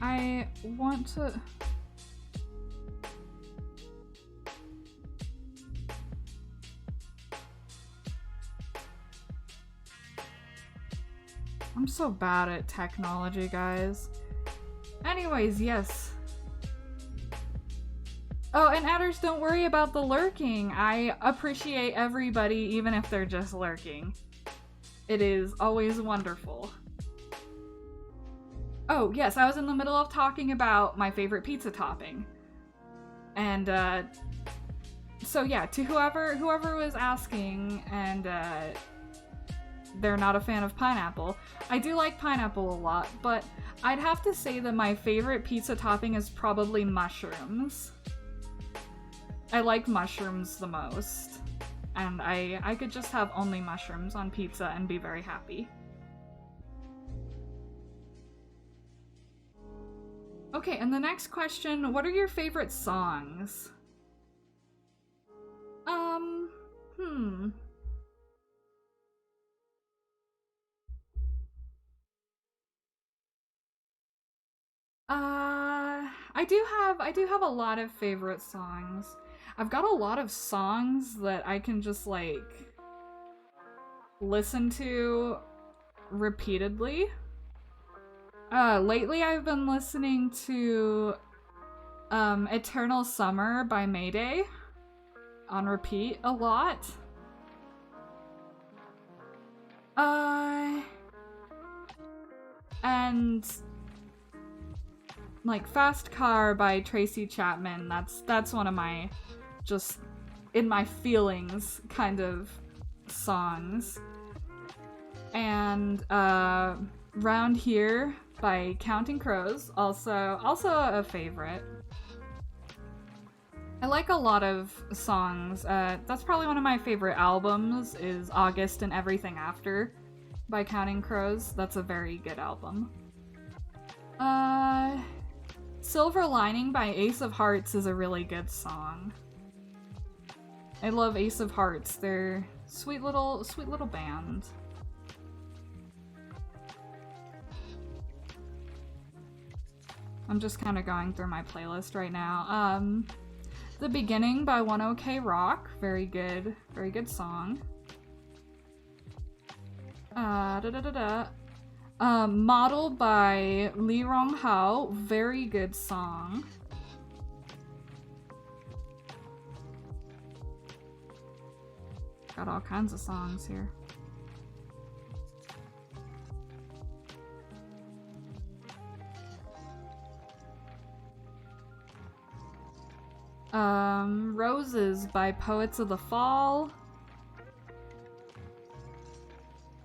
I want to... I'm so bad at technology, guys. Anyways, yes. Oh, and adders, don't worry about the lurking. I appreciate everybody, even if they're just lurking. It is always wonderful. Oh, yes, I was in the middle of talking about my favorite pizza topping. And, so yeah, to whoever was asking, and, they're not a fan of pineapple. I do like pineapple a lot, but I'd have to say that my favorite pizza topping is probably mushrooms. I like mushrooms the most, and I could just have only mushrooms on pizza and be very happy. Okay, and the next question, what are your favorite songs? I do have a lot of favorite songs. I've got a lot of songs that I can just, like, listen to repeatedly. Lately I've been listening to, Eternal Summer by Mayday on repeat a lot. And like Fast Car by Tracy Chapman, that's one of my just in my feelings kind of songs. And Round Here by Counting Crows, also a favorite. I like a lot of songs. That's probably one of my favorite albums is August and Everything After by Counting Crows. That's a very good album. Silver Lining by Ace of Hearts is a really good song. I love Ace of Hearts. They're sweet little band. I'm just kind of going through my playlist right now. The Beginning by 1OK Rock, very good song. Model by Lee Rong Hao, very good song. Got all kinds of songs here. Roses by Poets of the Fall.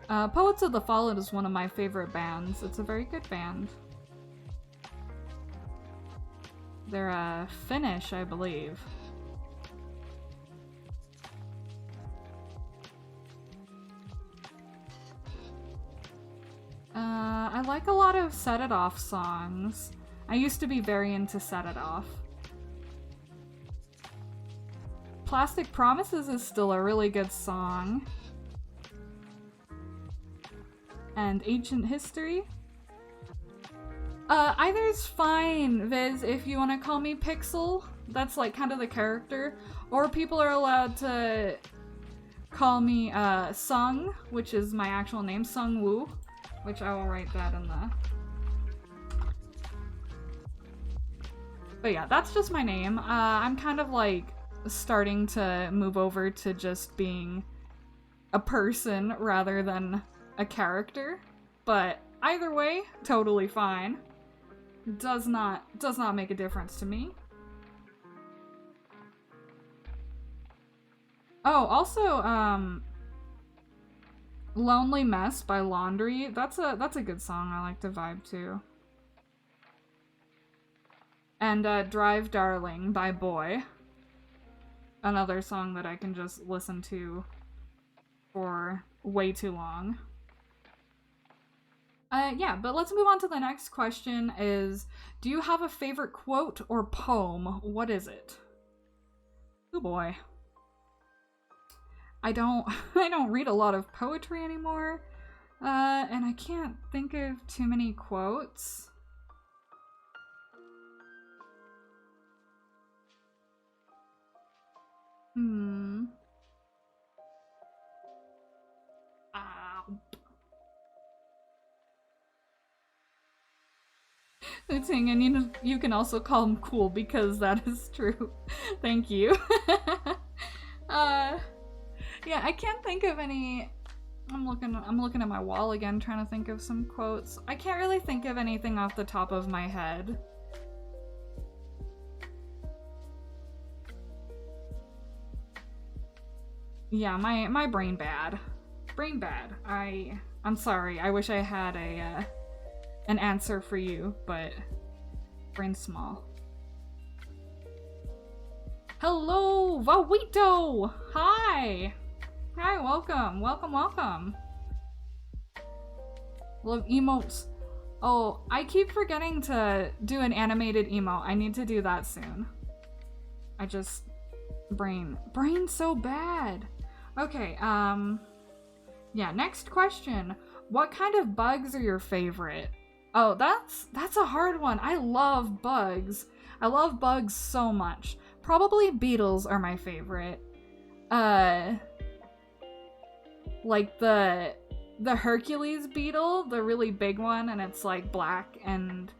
Poets of the Fall is one of my favorite bands. It's a very good band. They're Finnish, I believe. I like a lot of Set It Off songs. I used to be very into Set It Off. Plastic Promises is still a really good song. And Ancient History. Either's fine, Viz, if you want to call me Pixel. That's like kind of the character. Or people are allowed to call me Sung, which is my actual name, Sung Woo. Which I will write that in the... But yeah, that's just my name. I'm kind of like starting to move over to just being a person rather than a character. But either way, totally fine. Does not make a difference to me. Oh, also, Lonely Mess by Laundry. That's a good song I like to vibe to. And Drive Darling by Boy. Another song that I can just listen to for way too long. Yeah, but let's move on to the next question is, do you have a favorite quote or poem? What is it? Oh boy. I don't I don't read a lot of poetry anymore. And I can't think of too many quotes. And you can also call him cool because that is true. Thank you. Yeah, I can't think of any. I'm looking at my wall again, trying to think of some quotes. I can't really think of anything off the top of my head. Yeah, my brain bad. Brain bad. I'm sorry. I wish I had an answer for you, but brain small. Hello, Vawito! Hi! Hi, welcome, welcome, welcome. Love emotes. Oh, I keep forgetting to do an animated emote. I need to do that soon. I just... Brain so bad. Okay, yeah, next question. What kind of bugs are your favorite? Oh, that's a hard one. I love bugs. I love bugs so much. Probably beetles are my favorite. Like the Hercules beetle, the really big one, and it's like black and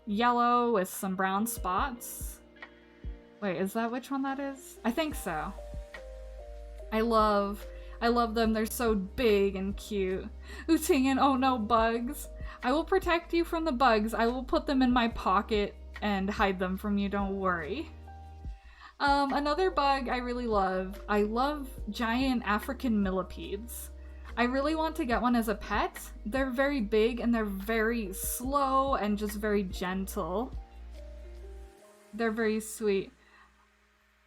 yellow with some brown spots. Wait, is that which one that is? I think so. I love them. They're so big and cute. Utingin, oh no, bugs. I will protect you from the bugs. I will put them in my pocket and hide them from you, don't worry. Another bug I really love. I love giant African millipedes. I really want to get one as a pet. They're very big and they're very slow and just very gentle. They're very sweet.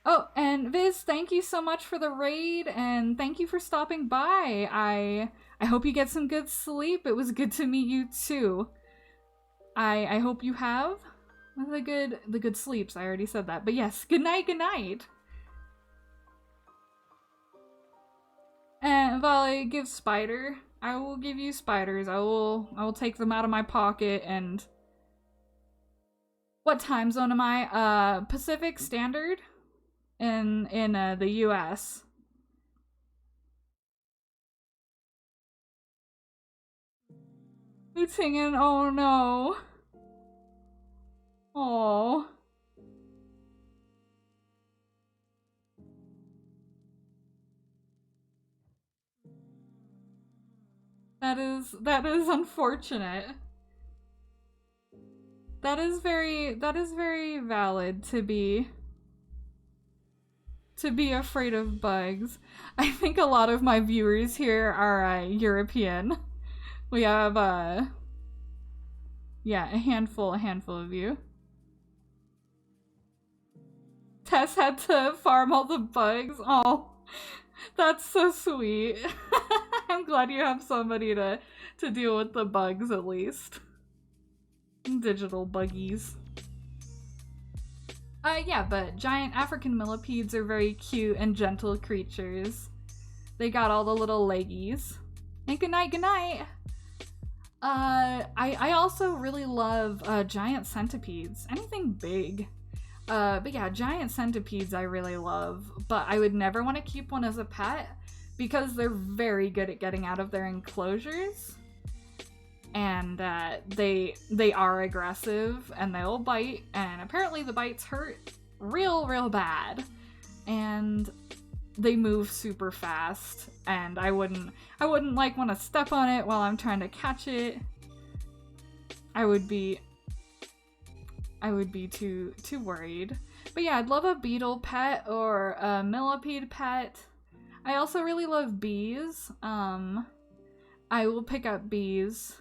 Oh, and Viz, thank you so much for the raid and thank you for stopping by. I hope you get some good sleep. It was good to meet you too. I hope you have the good sleeps. I already said that. But yes, good night, good night. And Vale, give spider. I will give you spiders. I will take them out of my pocket. And what time zone am I? Pacific Standard in the US. Utingen, oh no. Oh. That is unfortunate. That is very valid to be afraid of bugs. I think a lot of my viewers here are European. We have yeah, a handful of you. Tess had to farm all the bugs. Oh, that's so sweet. I'm glad you have somebody to deal with the bugs at least. Digital buggies. Yeah, but giant African millipedes are very cute and gentle creatures. They got all the little leggies. And good night, good night! I also really love giant centipedes. Anything big. But yeah, giant centipedes I really love. But I would never want to keep one as a pet because they're very good at getting out of their enclosures. And they are aggressive and they'll bite, and apparently the bites hurt real bad. And they move super fast, and I wouldn't like want to step on it while I'm trying to catch it. I would be too worried. But yeah, I'd love a beetle pet or a millipede pet. I also really love bees. I will pick up bees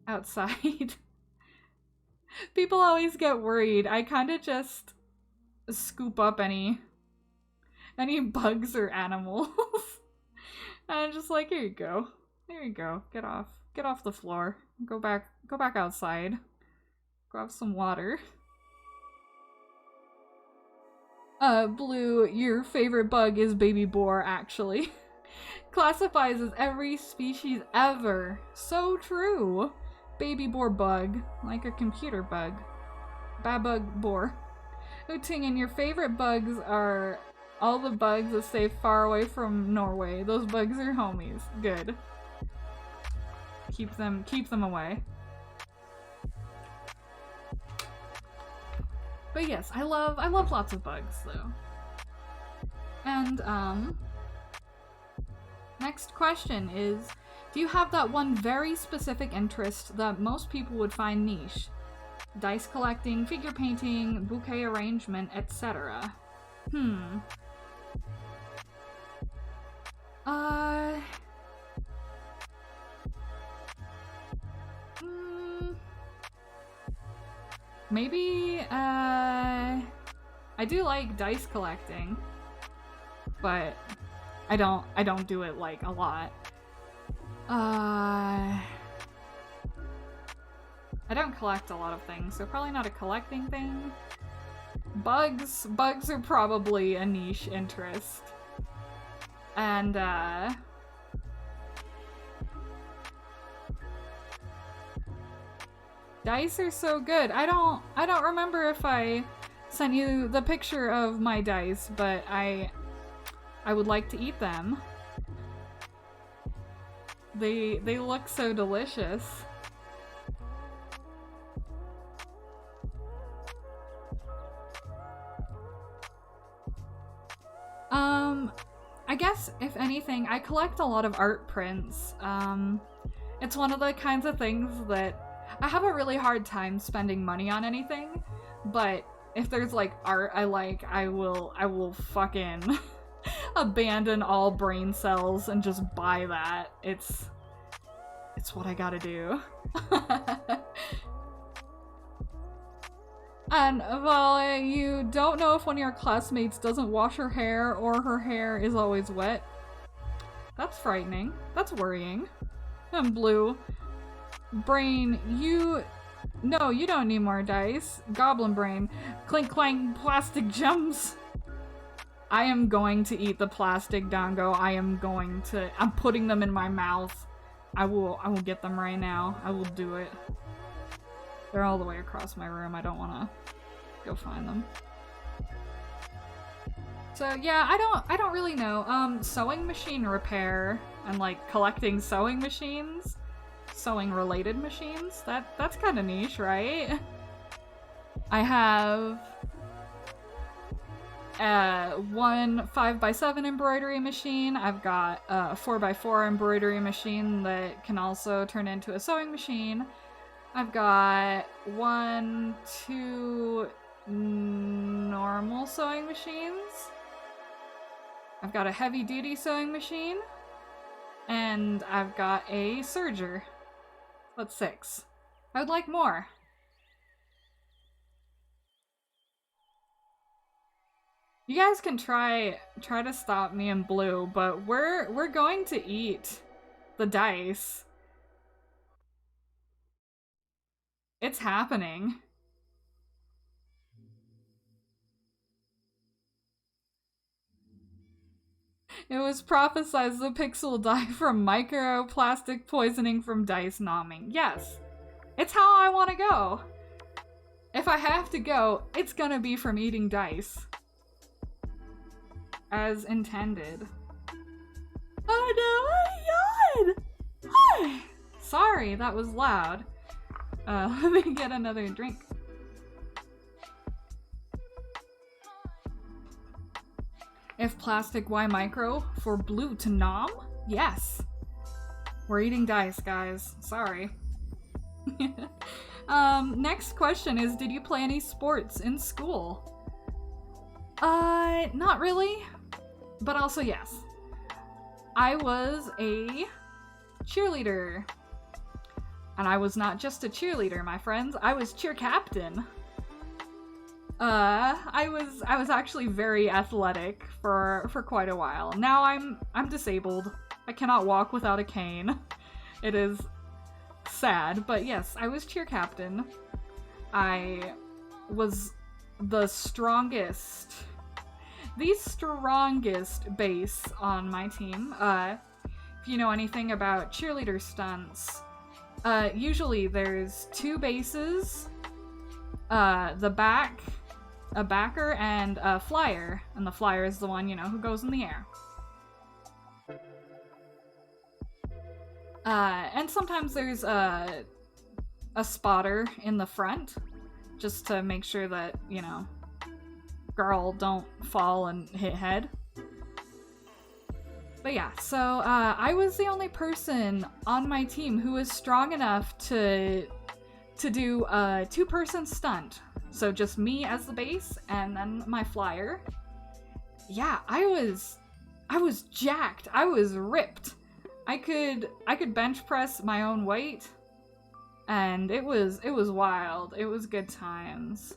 outside. People always get worried. I kind of just scoop up any bugs or animals. And I'm just like, here you go. There you go. Get off. Get off the floor. Go back outside. Go have some water. Blue, your favorite bug is baby boar, actually. Classifies as every species ever. So true. Baby boar bug. Like a computer bug. Babug boar. Utingen, your favorite bugs are all the bugs that stay far away from Norway. Those bugs are homies. Good. Keep them away. But yes, I love lots of bugs though. And next question is, do you have that one very specific interest that most people would find niche? Dice collecting, figure painting, bouquet arrangement, etc. Maybe, I do like dice collecting, but I don't do it, like, a lot. I don't collect a lot of things, so probably not a collecting thing. Bugs are probably a niche interest. And, dice are so good. I don't remember if I sent you the picture of my dice, but I would like to eat them. They look so delicious. I guess, if anything, I collect a lot of art prints. It's one of the kinds of things that I have a really hard time spending money on anything, but if there's like art I like, I will fucking abandon all brain cells and just buy that. It's what I gotta do. And while you don't know if one of your classmates doesn't wash her hair or her hair is always wet, that's frightening. That's worrying. And Blue, Brain, no, you don't need more dice. Goblin Brain, clink clank plastic gems. I am going to eat the plastic dango. I'm putting them in my mouth. I will get them right now. I will do it. They're all the way across my room. I don't want to go find them. So yeah, I don't really know. Sewing machine repair and like collecting sewing machines, sewing related machines. That's kind of niche, right? I have one 5x7 embroidery machine. I've got a 4x4 embroidery machine that can also turn into a sewing machine. I've got 2 normal sewing machines. I've got a heavy-duty sewing machine. And I've got a serger. That's 6. I would like more. You guys can try to stop me in Blue, but we're going to eat the dice. It's happening. It was prophesized the Pix will die from microplastic poisoning from dice nomming. Yes, it's how I want to go. If I have to go, it's gonna be from eating dice. As intended. Oh no, my God! Sorry, that was loud. Let me get another drink. If plastic, why micro? For Blue to nom? Yes. We're eating dice, guys. Sorry. Next question is, did you play any sports in school? Not really. But also yes. I was a cheerleader. And I was not just a cheerleader, my friends. I was cheer captain. I was actually very athletic for quite a while. Now I'm disabled. I cannot walk without a cane. It is sad, but yes, I was cheer captain. I was the strongest base on my team. If you know anything about cheerleader stunts, usually there's 2 bases, a backer, and a flyer. And the flyer is the one, who goes in the air. And sometimes there's a spotter in the front, just to make sure that, girl don't fall and hit head. But yeah, so I was the only person on my team who was strong enough to do a 2-person stunt. So just me as the base and then my flyer. Yeah, I was jacked. I was ripped. I could bench press my own weight, and it was wild. It was good times.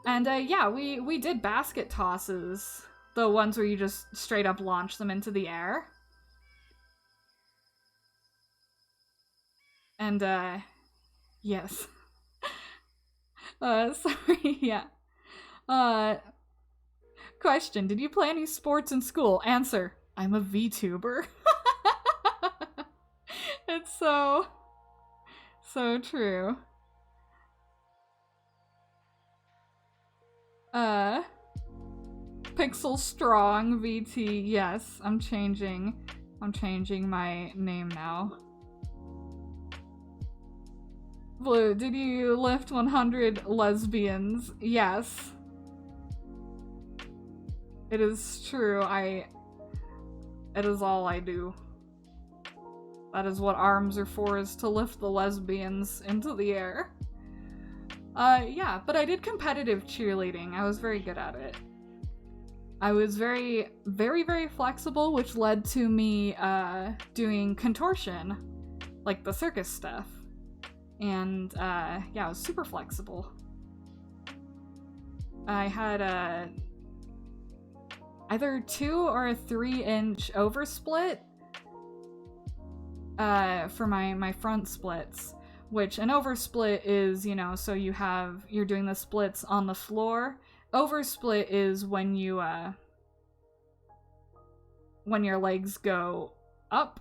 And yeah, we did basket tosses, the ones where you just straight up launch them into the air. And yes. Sorry, yeah. Question, did you play any sports in school? Answer, I'm a VTuber. It's so true. Pixel Strong VT, yes, I'm changing my name now. Blue, did you lift 100 lesbians? Yes. It is true, it is all I do. That is what arms are for, is to lift the lesbians into the air. Yeah, but I did competitive cheerleading. I was very good at it. I was very, very, very flexible, which led to me doing contortion, like the circus stuff. And yeah, I was super flexible. I had either 2 or a 3-inch oversplit for my front splits, which an oversplit is, so you're doing the splits on the floor. Oversplit is when your legs go up.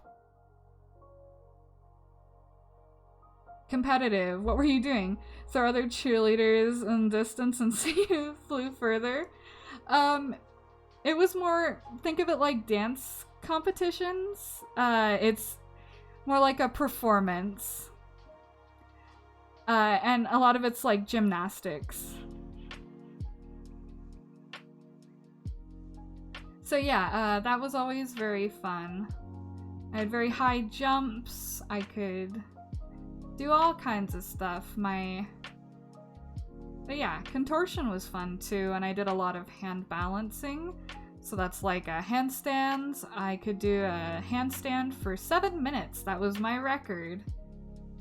Competitive, what were you doing? Throw other cheerleaders in distance and see who flew further? It was more, think of it like dance competitions. It's more like a performance. And a lot of it's like gymnastics. So yeah, that was always very fun. I had very high jumps. I could do all kinds of stuff. But yeah, contortion was fun too, and I did a lot of hand balancing. So that's like a handstand. I could do a handstand for 7 minutes. That was my record.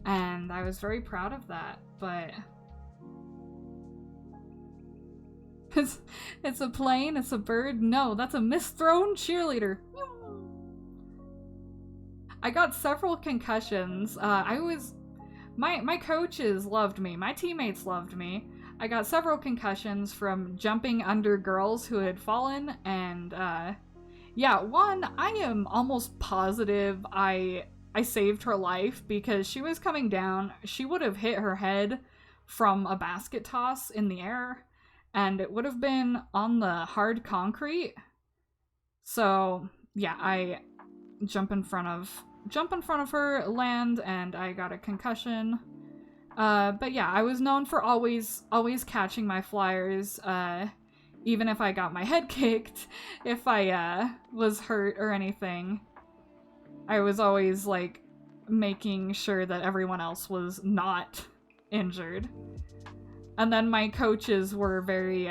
And I was very proud of that, but it's a plane, it's a bird. No, that's a misthrown cheerleader. I got several concussions. My coaches loved me. My teammates loved me. I got several concussions from jumping under girls who had fallen, and yeah, one, I am almost positive I saved her life because she was coming down. She would have hit her head from a basket toss in the air, and it would have been on the hard concrete. So yeah, I jump in front of her, land, and I got a concussion. But yeah, I was known for always catching my flyers, even if I got my head kicked, if I was hurt or anything. I was always like making sure that everyone else was not injured. And then my coaches were very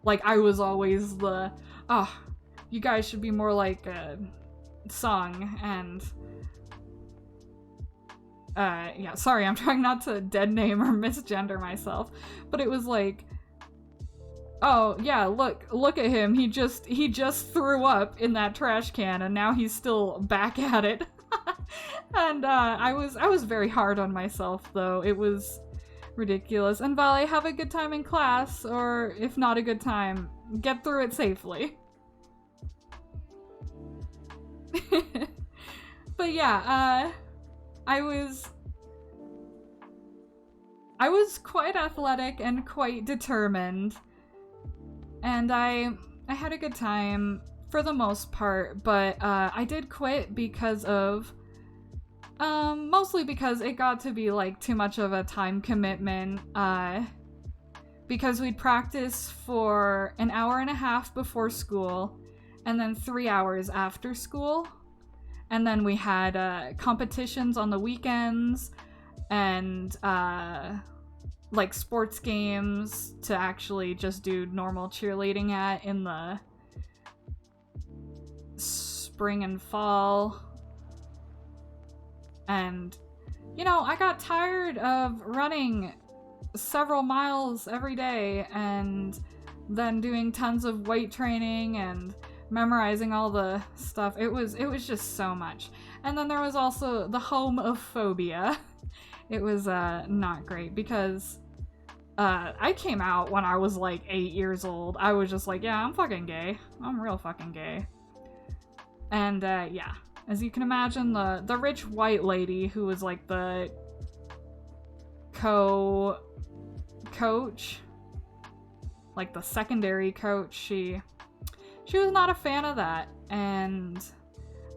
like, I was always the, you guys should be more like Sung, and yeah, sorry, I'm trying not to dead name or misgender myself, but it was like, oh yeah, look at him, he just threw up in that trash can and now he's still back at it. And I was very hard on myself, though. It was ridiculous. And Vale, have a good time in class, or if not a good time, get through it safely. But yeah, I was quite athletic and quite determined, and I had a good time for the most part, but I did quit because of mostly because it got to be like too much of a time commitment, because we'd practice for an hour and a half before school and then 3 hours after school, and then we had competitions on the weekends and like sports games to actually just do normal cheerleading at in the spring and fall. And, you know, I got tired of running several miles every day and then doing tons of weight training and memorizing all the stuff. It was just so much. And then there was also the homophobia. It was not great because I came out when I was like 8 years old. I was just like, yeah, I'm fucking gay. I'm real fucking gay. And yeah, as you can imagine, the rich white lady who was like the coach, like the secondary coach, she was not a fan of that. And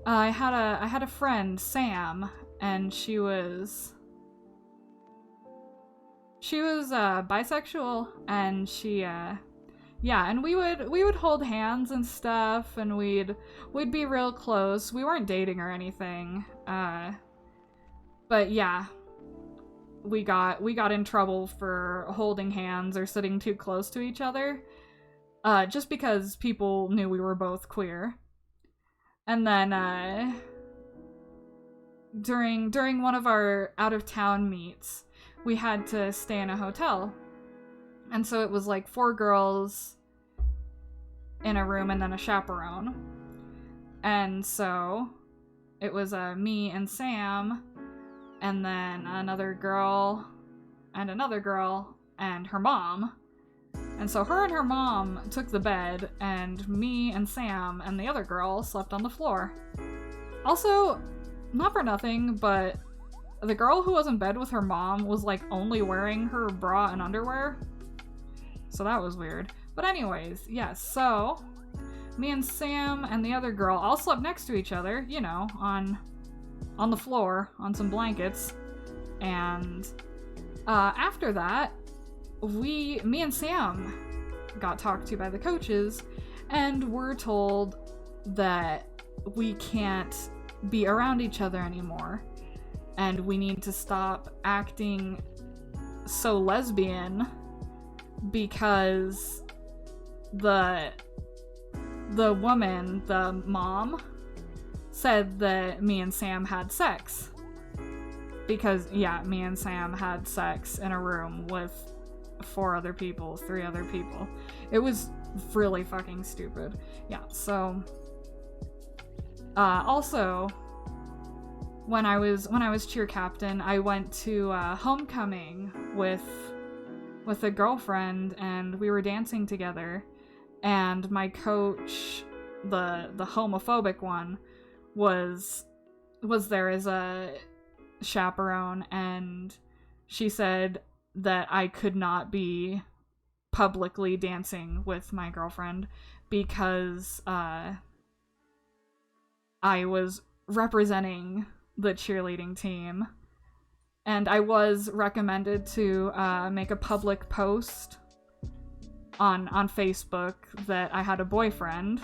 I had a friend, Sam, and she was bisexual, and she yeah, and we would hold hands and stuff, and we'd be real close. We weren't dating or anything, but yeah, we got in trouble for holding hands or sitting too close to each other, just because people knew we were both queer. And then during one of our out of town meets, we had to stay in a hotel. And so it was like 4 girls in a room and then a chaperone. And so it was me and Sam, and then another girl and her mom. And so her and her mom took the bed, and me and Sam and the other girl slept on the floor. Also, not for nothing, but the girl who was in bed with her mom was like only wearing her bra and underwear. So that was weird. But anyways, yes, so me and Sam and the other girl all slept next to each other, you know, on the floor, on some blankets. And after that, me and Sam got talked to by the coaches, and were told that we can't be around each other anymore, and we need to stop acting so lesbian, because the woman, the mom, said that me and Sam had sex. Because, yeah, me and Sam had sex in a room with 3 other people. It was really fucking stupid. Yeah, so also, when I was cheer captain, I went to homecoming with a girlfriend, and we were dancing together, and my coach, the homophobic one, was there as a chaperone, and she said that I could not be publicly dancing with my girlfriend because I was representing the cheerleading team. And I was recommended to make a public post on Facebook that I had a boyfriend,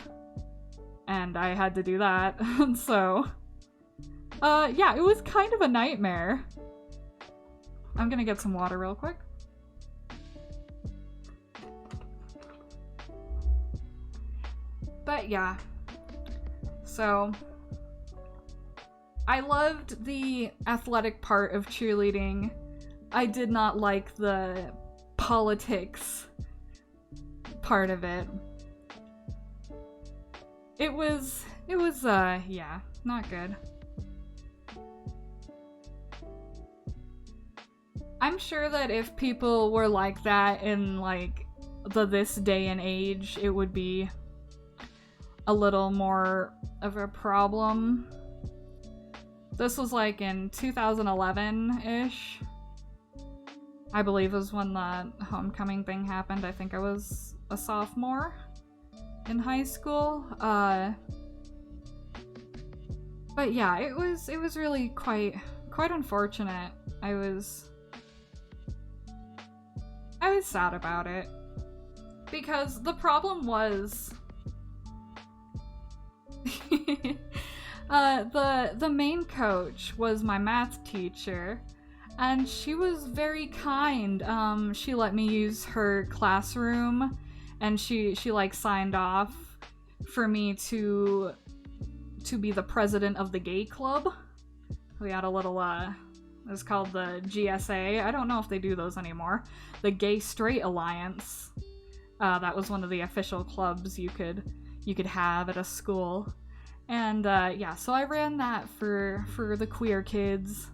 and I had to do that. And so, yeah, it was kind of a nightmare. I'm gonna get some water real quick. But yeah, so I loved the athletic part of cheerleading. I did not like the politics part of it. It was yeah, not good. I'm sure that if people were like that in, like, this day and age, it would be a little more of a problem. This was, like, in 2011-ish. I believe was when the homecoming thing happened. I think I was a sophomore in high school. But yeah, it was really quite unfortunate. I was sad about it. Because the problem was the main coach was my math teacher, and she was very kind. She let me use her classroom, and she like signed off for me to be the president of the gay club. We had a little it was called the GSA. I don't know if they do those anymore. The Gay Straight Alliance. That was one of the official clubs you could have at a school. And yeah, so I ran that for the queer kids.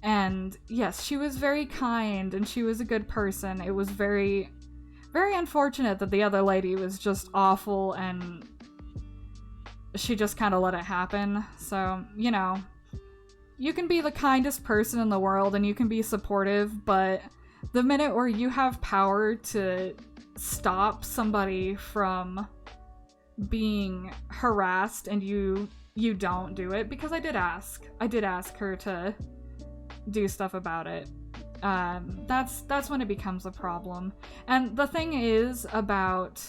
And yes, she was very kind and she was a good person. It was very, very unfortunate that the other lady was just awful and she just kind of let it happen. So, you know, you can be the kindest person in the world and you can be supportive, but the minute where you have power to stop somebody from being harassed and you don't do it, because I did ask her to do stuff about it, that's when it becomes a problem. And the thing is about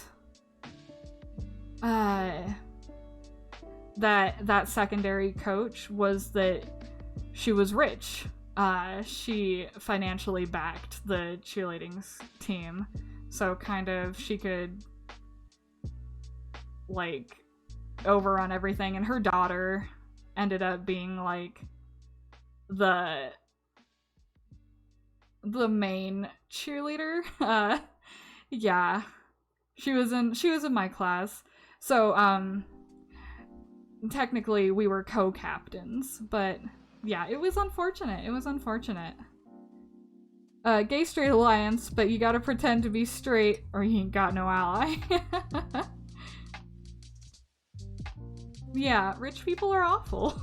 that secondary coach was that she was rich. She financially backed the cheerleading team, so kind of she could like overrun everything, and her daughter ended up being like the main cheerleader. Yeah, she was in my class, so technically we were co-captains, but yeah, it was unfortunate. Gay Straight Alliance, but you gotta pretend to be straight or you ain't got no ally. Yeah, rich people are awful.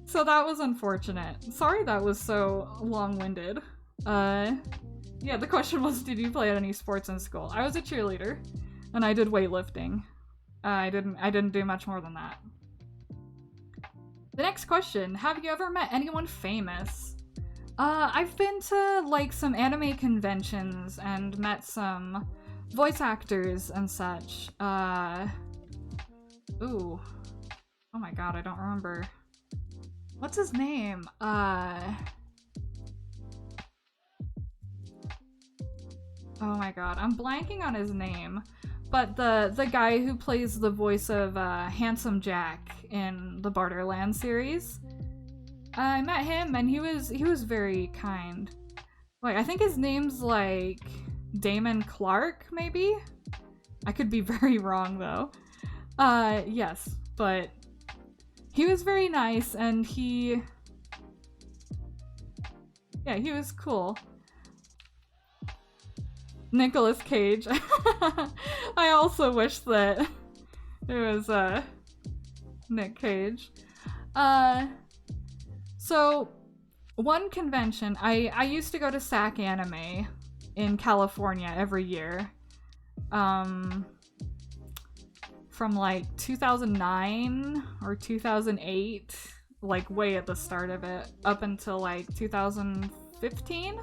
So that was unfortunate. Sorry that was so long-winded. Yeah, the question was, did you play any sports in school? I was a cheerleader, and I did weightlifting. I didn't do much more than that. The next question, have you ever met anyone famous? I've been to, like, some anime conventions and met some voice actors and such. Ooh. Oh my god, I don't remember. What's his name? Oh my god, I'm blanking on his name. But the guy who plays the voice of Handsome Jack in the Borderlands series, I met him and he was very kind. Like, I think his name's like Damon Clark, maybe? I could be very wrong though. Yes, but he was very nice and he was cool. Nicolas Cage. I also wish that it was Nick Cage. So one convention, I used to go to SAC Anime in California every year. From like 2009 or 2008, like way at the start of it, up until like 2015.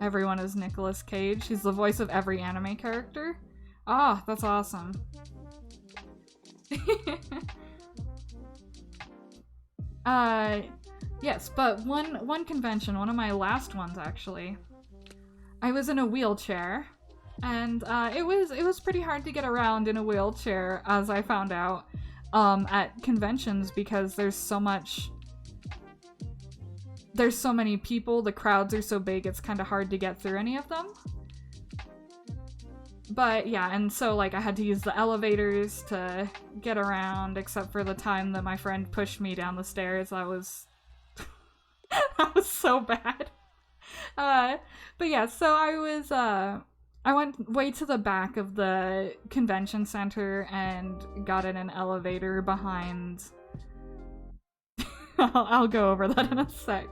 Everyone is Nicolas Cage. He's the voice of every anime character. Ah, that's awesome. Yes, but one convention, one of my last ones actually, I was in a wheelchair, and it was pretty hard to get around in a wheelchair, as I found out at conventions, because there's so many people, the crowds are so big, it's kind of hard to get through any of them. But yeah, and so like I had to use the elevators to get around, except for the time that my friend pushed me down the stairs. That was that was so bad. But yeah, so I went way to the back of the convention center and got in an elevator behind. I'll go over that in a sec.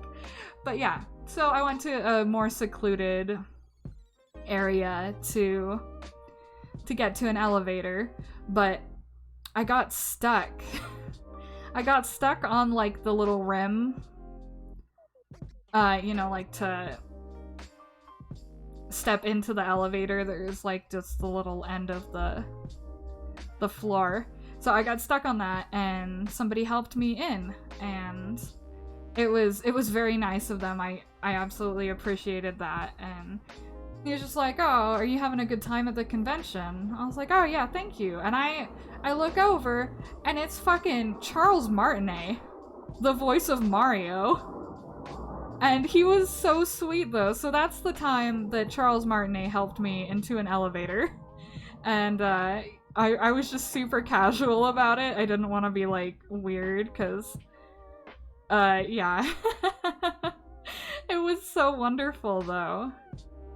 But yeah, so I went to a more secluded area to get to an elevator, but I got stuck. I got stuck on like the little rim. You know, like to step into the elevator, there's like just the little end of the floor. So I got stuck on that and somebody helped me in, and it was very nice of them. I absolutely appreciated that. And he was just like, "Oh, are you having a good time at the convention?" I was like, "Oh yeah, thank you." And I look over and it's fucking Charles Martinet, the voice of Mario. And he was so sweet though. So that's the time that Charles Martinet helped me into an elevator. And I was just super casual about it. I didn't want to be like weird because yeah. It was so wonderful though.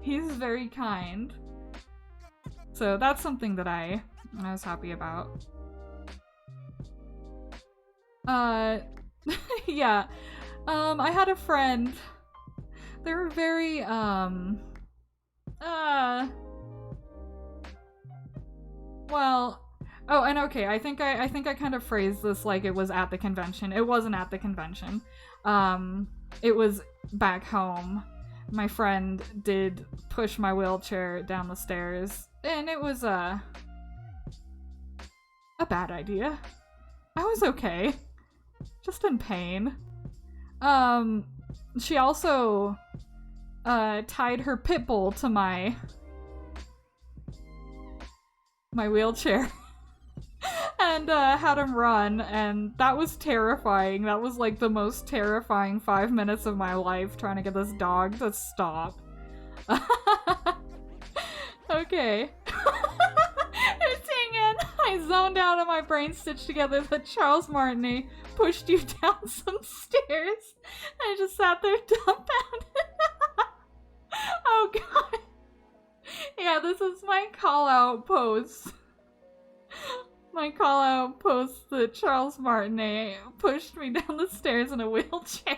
He's very kind. So that's something that I was happy about. Yeah. I had a friend. They were very, well, oh, and okay, I think I kind of phrased this like it was at the convention. It wasn't at the convention. It was back home. My friend did push my wheelchair down the stairs, and it was, a bad idea. I was okay. Just in pain. She also, tied her pit bull to my wheelchair and, had him run, and that was terrifying. That was, like, the most terrifying 5 minutes of my life, trying to get this dog to stop. Okay. Dang it! I zoned out and my brain stitched together that Charles Martinet pushed you down some stairs. I just sat there dumbfounded. Oh god. Yeah, this is my call-out post. My call-out post that Charles Martinet pushed me down the stairs in a wheelchair.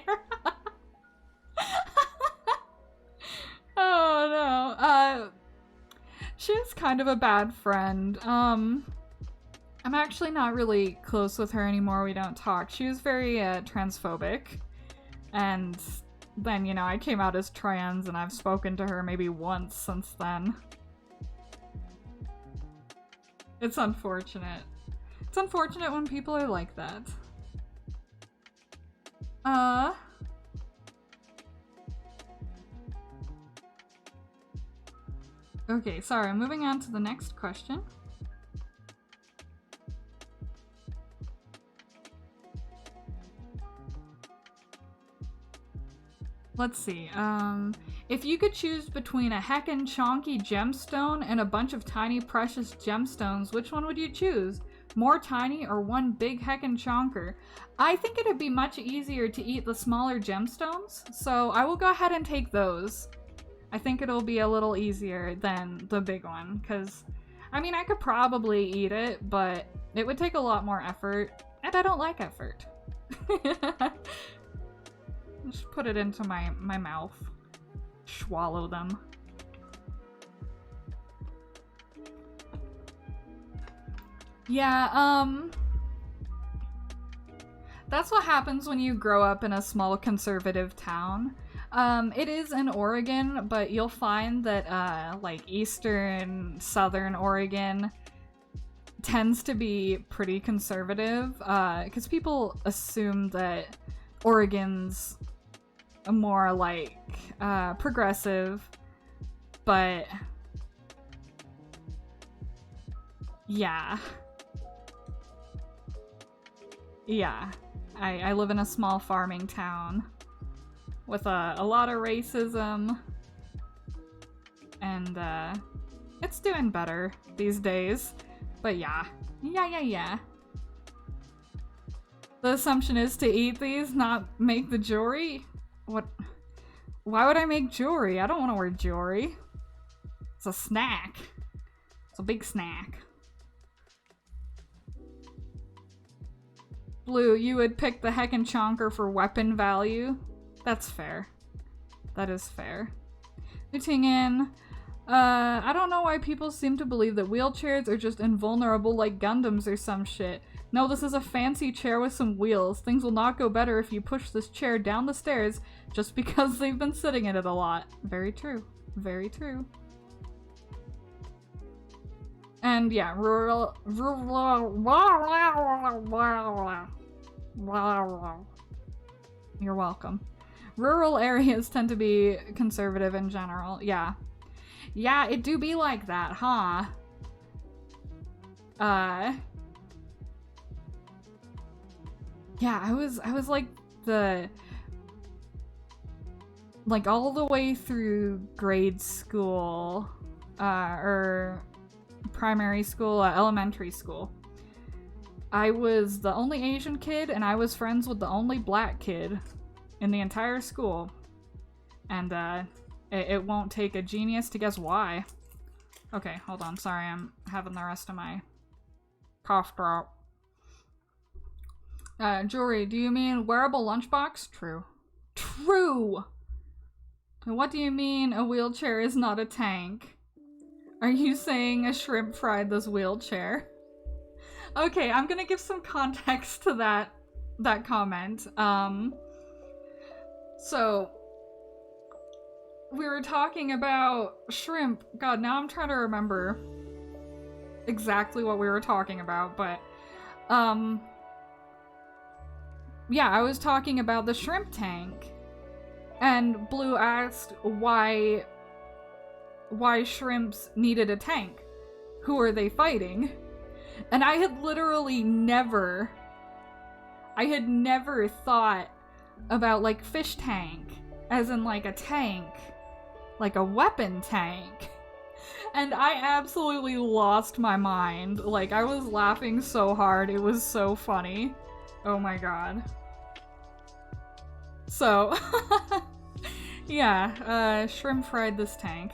Oh no. She was kind of a bad friend. I'm actually not really close with her anymore. We don't talk. She was very transphobic. And then, you know, I came out as trans and I've spoken to her maybe once since then. It's unfortunate. It's unfortunate when people are like that. Okay, sorry, I'm moving on to the next question. Let's see, if you could choose between a heckin' chonky gemstone and a bunch of tiny precious gemstones, which one would you choose? More tiny or one big heckin' chonker? I think it'd be much easier to eat the smaller gemstones, so I will go ahead and take those. I think it'll be a little easier than the big one, because, I mean, I could probably eat it, but it would take a lot more effort, and I don't like effort. Just put it into my mouth. Swallow them. Yeah, that's what happens when you grow up in a small conservative town. It is in Oregon, but you'll find that, like, eastern, southern Oregon tends to be pretty conservative, because people assume that Oregon's more, like, progressive, but yeah. Yeah. I live in a small farming town with a lot of racism, and It's doing better these days. But yeah. Yeah. The assumption is to eat these, not make the jewelry? What? Why would I make jewelry? I don't want to wear jewelry. It's a snack. It's a big snack. Blue, you would pick the heckin' chonker for weapon value? That's fair. That is fair. Nutingen, I don't know why people seem to believe that wheelchairs are just invulnerable like Gundams or some shit. No, this is a fancy chair with some wheels. Things will not go better if you push this chair down the stairs just because they've been sitting in it a lot. Very true. Very true. And yeah, you're welcome. Rural areas tend to be conservative in general. Yeah. Yeah, it do be like that, huh? Yeah, I was like all the way through grade school, or primary school, elementary school. I was the only Asian kid, and I was friends with the only black kid in the entire school. And, it won't take a genius to guess why. Okay, hold on. Sorry, I'm having the rest of my cough drop. Jewelry, do you mean wearable lunchbox? True. True! And what do you mean a wheelchair is not a tank? Are you saying a shrimp fried this wheelchair? Okay, I'm gonna give some context to that comment. So we were talking about shrimp. God, now I'm trying to remember exactly what we were talking about, but yeah, I was talking about the shrimp tank. And Blue asked why shrimps needed a tank. Who are they fighting? And I had literally never thought about like fish tank, as in like a tank, like a weapon tank. And I absolutely lost my mind. Like, I was laughing so hard, it was so funny. Oh my god. So, yeah, shrimp fried this tank.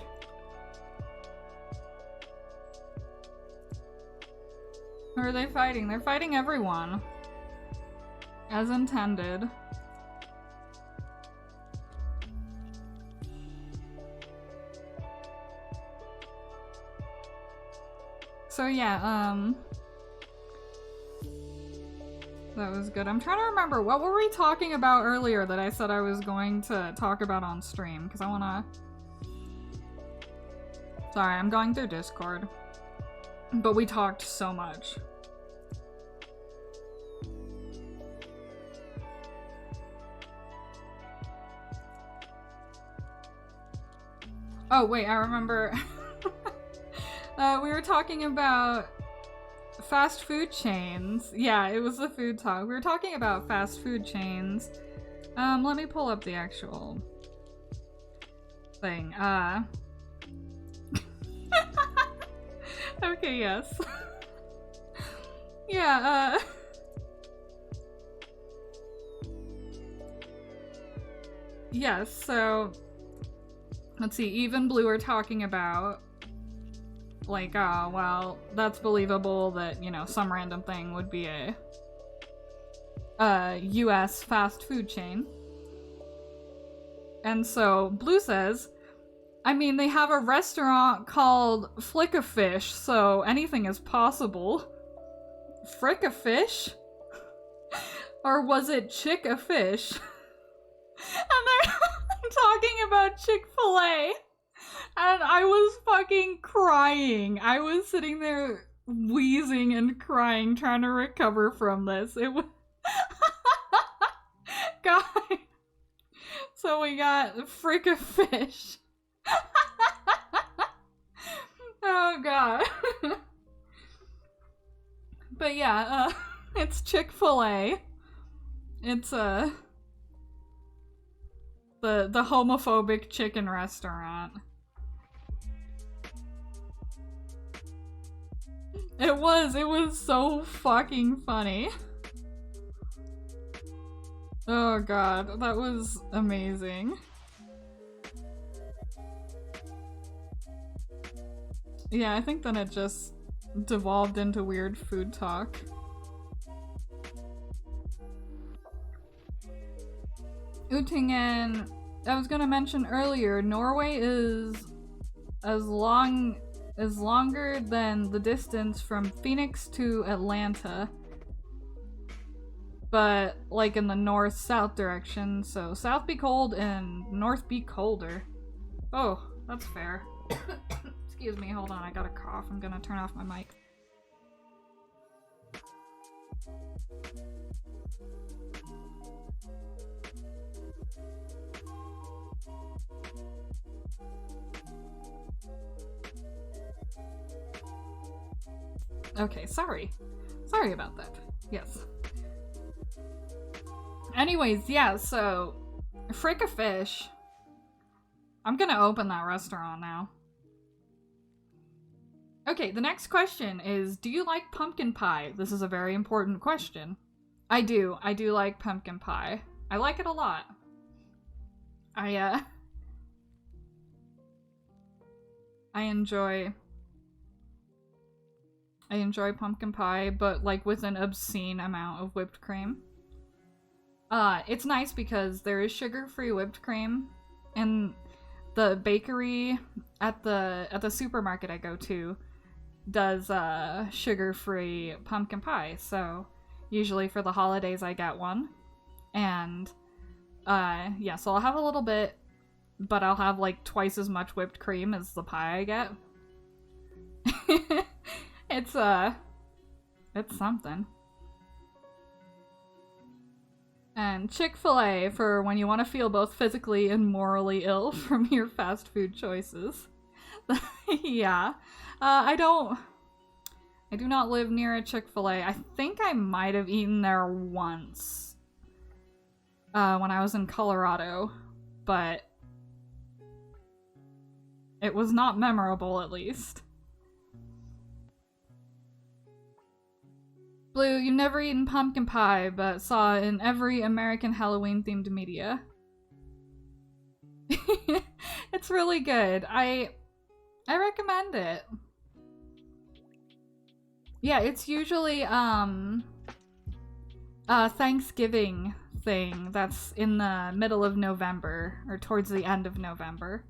Who are they fighting? They're fighting everyone. As intended. So yeah, that was good. I'm trying to remember, what were we talking about earlier that I said I was going to talk about on stream? Because I wanna... Sorry, I'm going through Discord. But we talked so much. Oh, wait, I remember. We were talking about fast food chains. Yeah, it was the food talk. We were talking about fast food chains. Let me pull up the actual thing. Okay, yes. Yeah, yes, so let's see, Eve and Blue are talking about like, well, that's believable that, you know, some random thing would be a US fast food chain. And so Blue says, I mean, they have a restaurant called Flick-a-Fish, so anything is possible. Frick-a-Fish? Or was it Chick-a-Fish? And they're talking about Chick-fil-A. And I was fucking crying. I was sitting there wheezing and crying, trying to recover from this. It was... God. So we got Frick-a-Fish. Oh god. But yeah, it's Chick-fil-A. It's the homophobic chicken restaurant. It was so fucking funny. Oh god, that was amazing. Yeah, I think then it just devolved into weird food talk. Utingen, I was gonna mention earlier, Norway is longer than the distance from Phoenix to Atlanta. But like in the north-south direction, so south be cold and north be colder. Oh, that's fair. Excuse me, hold on, I got a cough. I'm gonna turn off my mic. Okay, sorry. Sorry about that. Yes. Anyways, yeah, so Frick a Fish. I'm gonna open that restaurant now. Okay, the next question is, do you like pumpkin pie? This is a very important question. I do like pumpkin pie. I like it a lot. I enjoy pumpkin pie, but like with an obscene amount of whipped cream. It's nice because there is sugar-free whipped cream, and the bakery at the supermarket I go to does sugar-free pumpkin pie, so usually for the holidays I get one. And yeah, so I'll have a little bit, but I'll have like twice as much whipped cream as the pie I get. It's something. And Chick-fil-A for when you want to feel both physically and morally ill from your fast food choices. Yeah. I do not live near a Chick-fil-A. I think I might have eaten there once. When I was in Colorado. But it was not memorable, at least. Blue, you've never eaten pumpkin pie, but saw it in every American Halloween-themed media. It's really good. I recommend it. Yeah, it's usually Thanksgiving thing that's in the middle of November, or towards the end of November.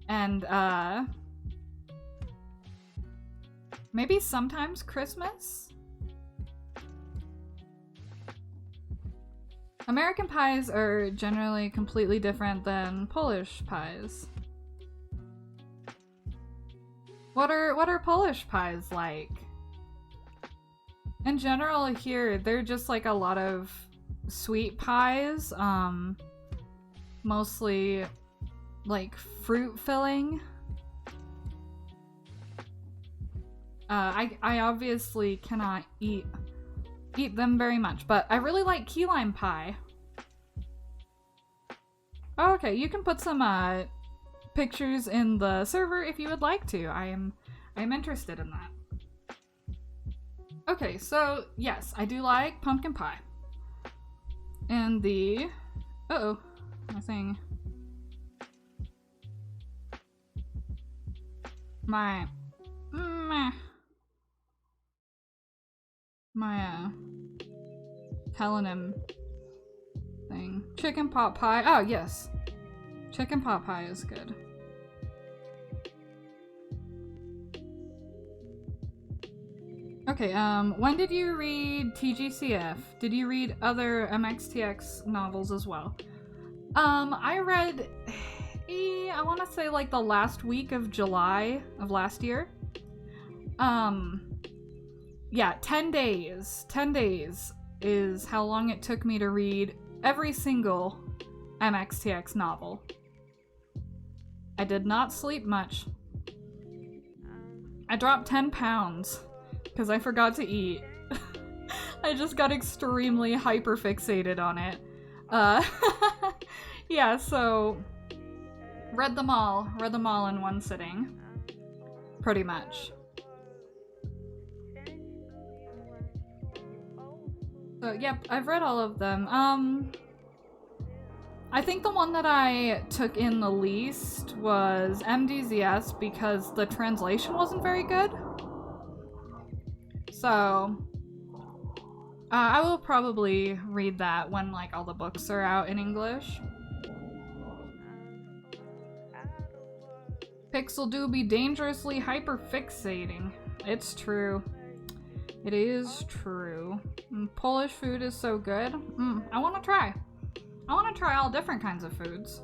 And maybe sometimes Christmas? American pies are generally completely different than Polish pies. What are Polish pies like? In general here, they're just like a lot of sweet pies, mostly like fruit filling. I obviously cannot eat them very much, but I really like key lime pie. Oh, okay, you can put some pictures in the server if you would like to. I am interested in that. Okay, so yes, I do like pumpkin pie. And the uh-oh, my thing. My Helenim thing. Chicken pot pie. Oh, yes. Chicken pot pie is good. Okay, when did you read Tgcf? Did you read other MXTX novels as well? I read, I want to say like the last week of July of last year. Yeah, 10 days. 10 days is how long it took me to read every single MXTX novel. I did not sleep much. I dropped 10 pounds because I forgot to eat. I just got extremely hyperfixated on it. Yeah, so read them all in one sitting. Pretty much. So, yep, I've read all of them. I think the one that I took in the least was MDZS because the translation wasn't very good. So, I will probably read that when, like, all the books are out in English. Pixel do be dangerously hyperfixating. It's true. It is true. Polish food is so good. I want to try. I want to try all different kinds of foods.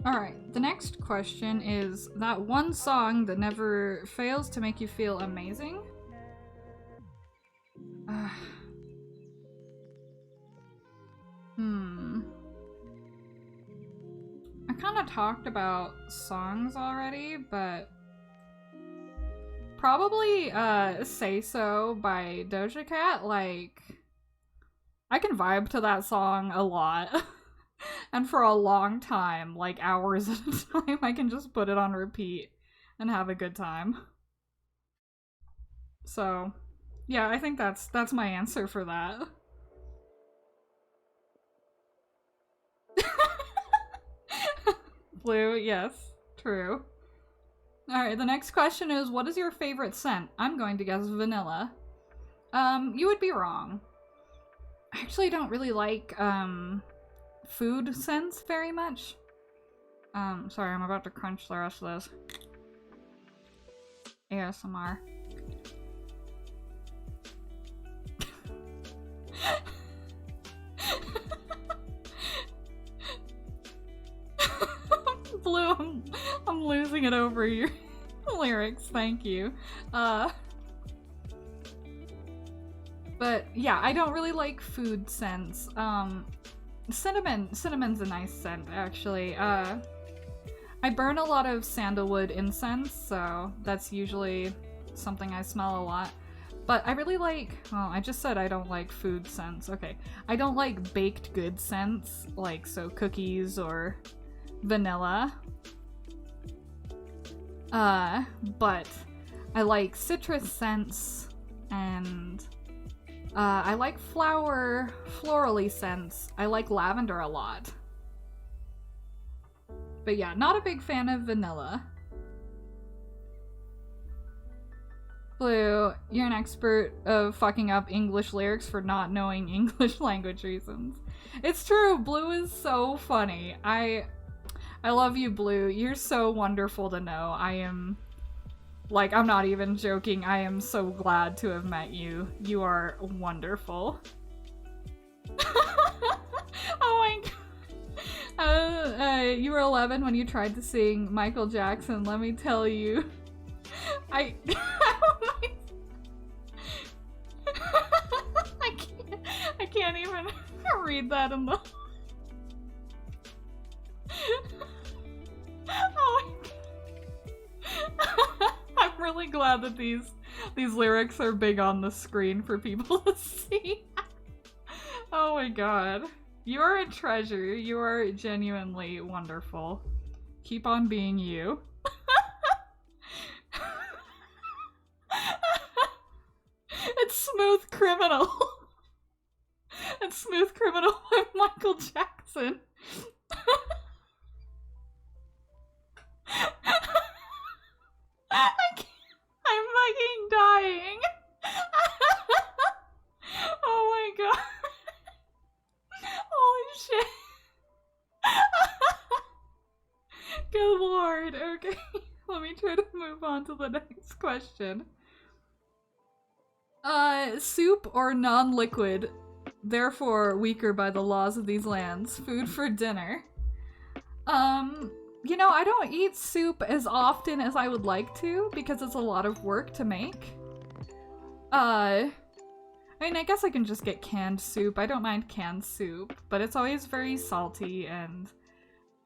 Alright, the next question is that one song that never fails to make you feel amazing? I kind of talked about songs already, but probably Say So by Doja Cat. Like, I can vibe to that song a lot. And for a long time, like hours at a time, I can just put it on repeat and have a good time. So, yeah, I think that's my answer for that. Blue, yes, true. Alright, the next question is, what is your favorite scent? I'm going to guess vanilla. You would be wrong. I actually don't really like, food scents very much. Sorry, I'm about to crunch the rest of this. ASMR. Blue, I'm losing it over your lyrics, thank you. But yeah, I don't really like food scents. Cinnamon's a nice scent, actually. I burn a lot of sandalwood incense, so that's usually something I smell a lot. But I really like, well, I just said I don't like food scents. Okay. I don't like baked good scents, like, so cookies or vanilla. But I like citrus scents, and I like florally scents. I like lavender a lot. But yeah, not a big fan of vanilla. Blue, you're an expert of fucking up English lyrics for not knowing English language reasons. It's true, Blue is so funny. I love you, Blue. You're so wonderful to know. I am, like, I'm not even joking. I am so glad to have met you. You are wonderful. Oh my god. You were 11 when you tried to sing Michael Jackson. Let me tell you. I can't even read that in the... Oh my... I'm really glad that these lyrics are big on the screen for people to see. Oh my god. You are a treasure. You are genuinely wonderful. Keep on being you. It's Smooth Criminal. It's Smooth Criminal by Michael Jackson. I'm fucking dying. Oh my god. Holy shit. Good lord. Okay. Let me try to move on to the next question. Soup or non-liquid, therefore weaker by the laws of these lands. Food for dinner. You know, I don't eat soup as often as I would like to because it's a lot of work to make. I mean, I guess I can just get canned soup. I don't mind canned soup, but it's always very salty, and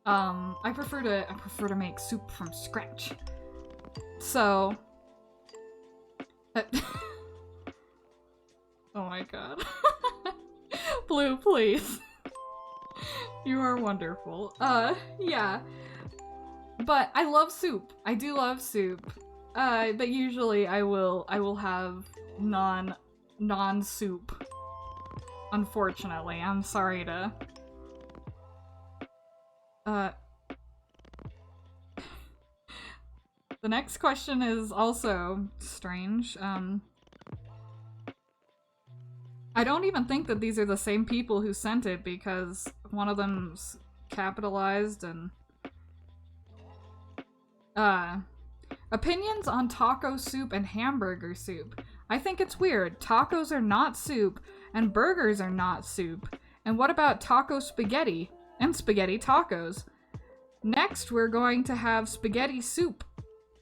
I prefer to make soup from scratch. So oh my god. Blue, please. You are wonderful. Yeah. But I love soup. I do love soup. But usually I will have non-soup. Unfortunately, I'm sorry to... The next question is also strange. I don't even think that these are the same people who sent it because one of them's capitalized and... Opinions on taco soup and hamburger soup. I think it's weird. Tacos are not soup, and burgers are not soup. And what about taco spaghetti? And spaghetti tacos? Next, we're going to have spaghetti soup,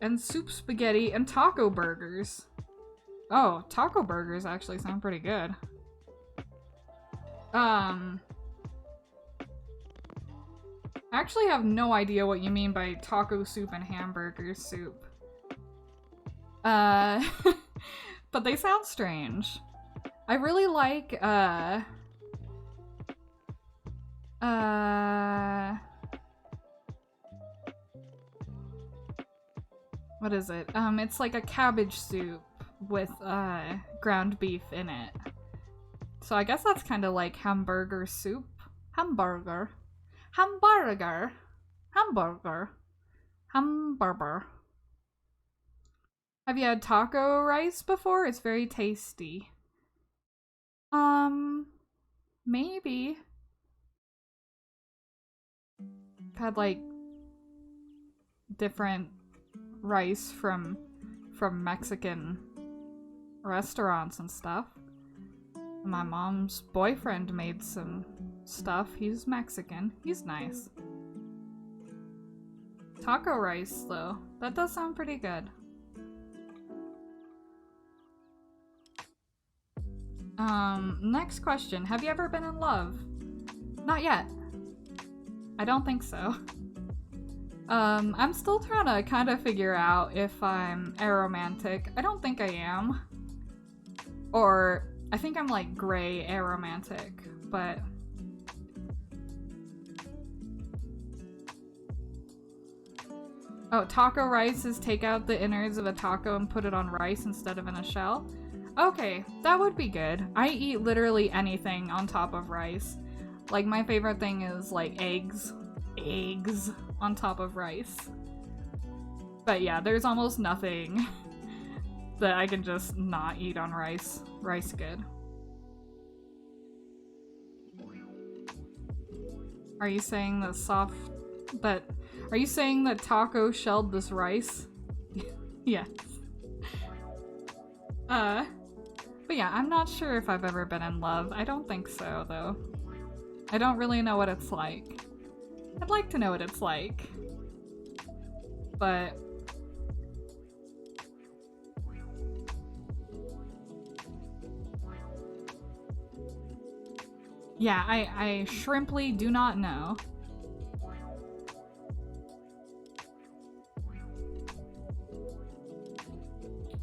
and soup spaghetti, and taco burgers. Oh, taco burgers actually sound pretty good. I actually have no idea what you mean by taco soup and hamburger soup. But they sound strange. I really like, what is it? It's like a cabbage soup with, ground beef in it. So I guess that's kind of like hamburger soup. Hamburger. Hamburger. Hamburger. Hamburger. Have you had taco rice before? It's very tasty. Maybe. I've had like different rice from Mexican restaurants and stuff. My mom's boyfriend made some stuff. He's Mexican. He's nice. Taco rice, though. That does sound pretty good. Next question. Have you ever been in love? Not yet. I don't think so. I'm still trying to kind of figure out if I'm aromantic. I don't think I am. Or, I think I'm like gray aromantic, but... Oh, taco rice is take out the innards of a taco and put it on rice instead of in a shell? Okay, that would be good. I eat literally anything on top of rice. Like, my favorite thing is, like, eggs. Eggs on top of rice. But yeah, there's almost nothing that I can just not eat on rice. Rice good. Are you saying that are you saying that taco shelled this rice? Yes. But yeah, I'm not sure if I've ever been in love. I don't think so, though. I don't really know what it's like. I'd like to know what it's like. But... yeah, I shrimply do not know.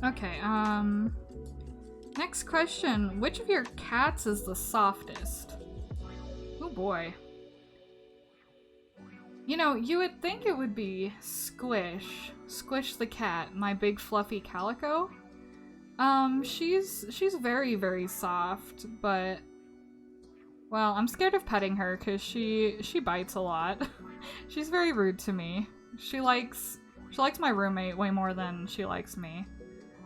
Okay, next question. Which of your cats is the softest? Oh boy. You know, you would think it would be Squish. Squish the cat, my big fluffy calico. She's very, very soft, but... well, I'm scared of petting her because she bites a lot. She's very rude to me. She likes my roommate way more than she likes me.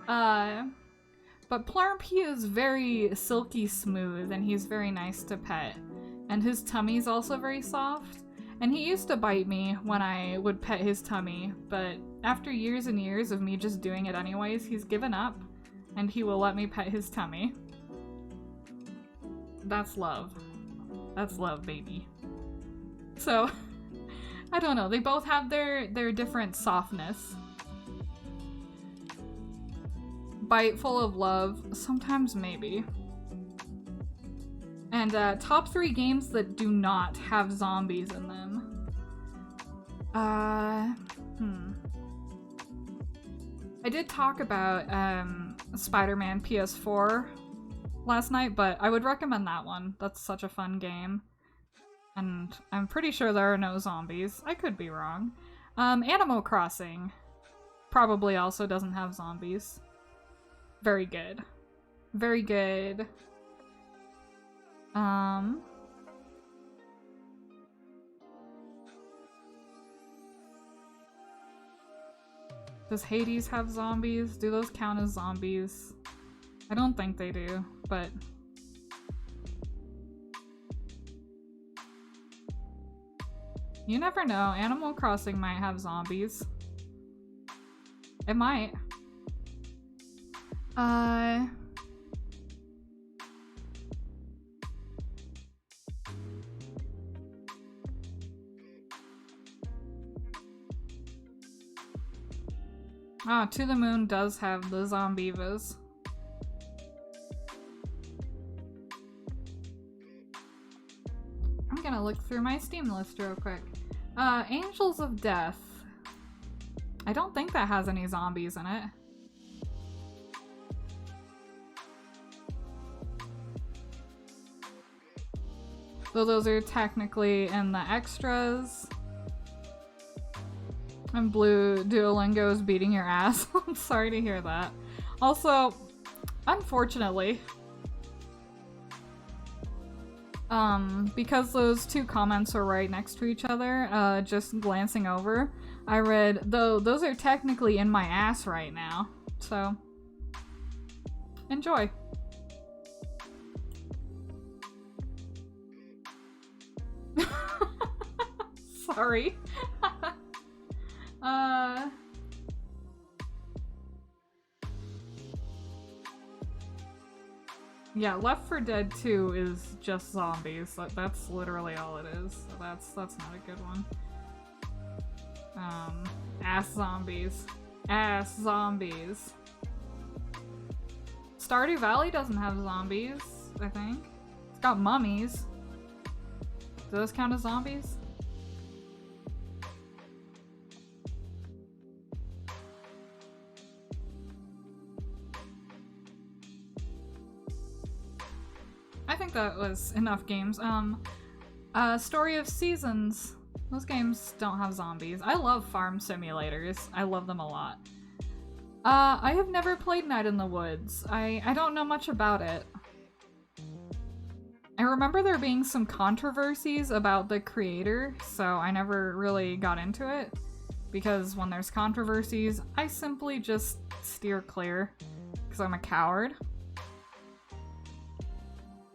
But Plurp, he is very silky smooth and he's very nice to pet. And his tummy's also very soft. And he used to bite me when I would pet his tummy, but after years and years of me just doing it anyways, he's given up and he will let me pet his tummy. That's love. That's love, baby. So, I don't know, they both have their different softness. Bite full of love, sometimes maybe. And top 3 games that do not have zombies in them. I did talk about Spider-Man PS4 last night, but I would recommend that one. That's such a fun game. And I'm pretty sure there are no zombies. I could be wrong. Animal Crossing. probably also doesn't have zombies. Very good. Very good. Does Hades have zombies? Do those count as zombies? I don't think they do, but... You never know. Animal Crossing might have zombies. It might. Ah, To the Moon does have the Zombievas. I'm gonna look through my Steam list real quick. Angels of Death. I don't think that has any zombies in it. Though those are technically in the extras. And Blue, Duolingo's beating your ass. I'm sorry to hear that. Also, unfortunately, because those two comments are right next to each other, just glancing over, I read, though those are technically in my ass right now. So, enjoy. Sorry. Yeah, Left 4 Dead 2 is just zombies. That's literally all it is. So that's not a good one. Ass zombies. Ass zombies. Stardew Valley doesn't have zombies, I think. It's got mummies. Do those count as zombies? I think that was enough games. Story of Seasons. Those games don't have zombies. I love farm simulators. I love them a lot. I have never played Night in the Woods. I don't know much about it. I remember there being some controversies about the creator, so I never really got into it. Because when there's controversies, I simply just steer clear. Because I'm a coward.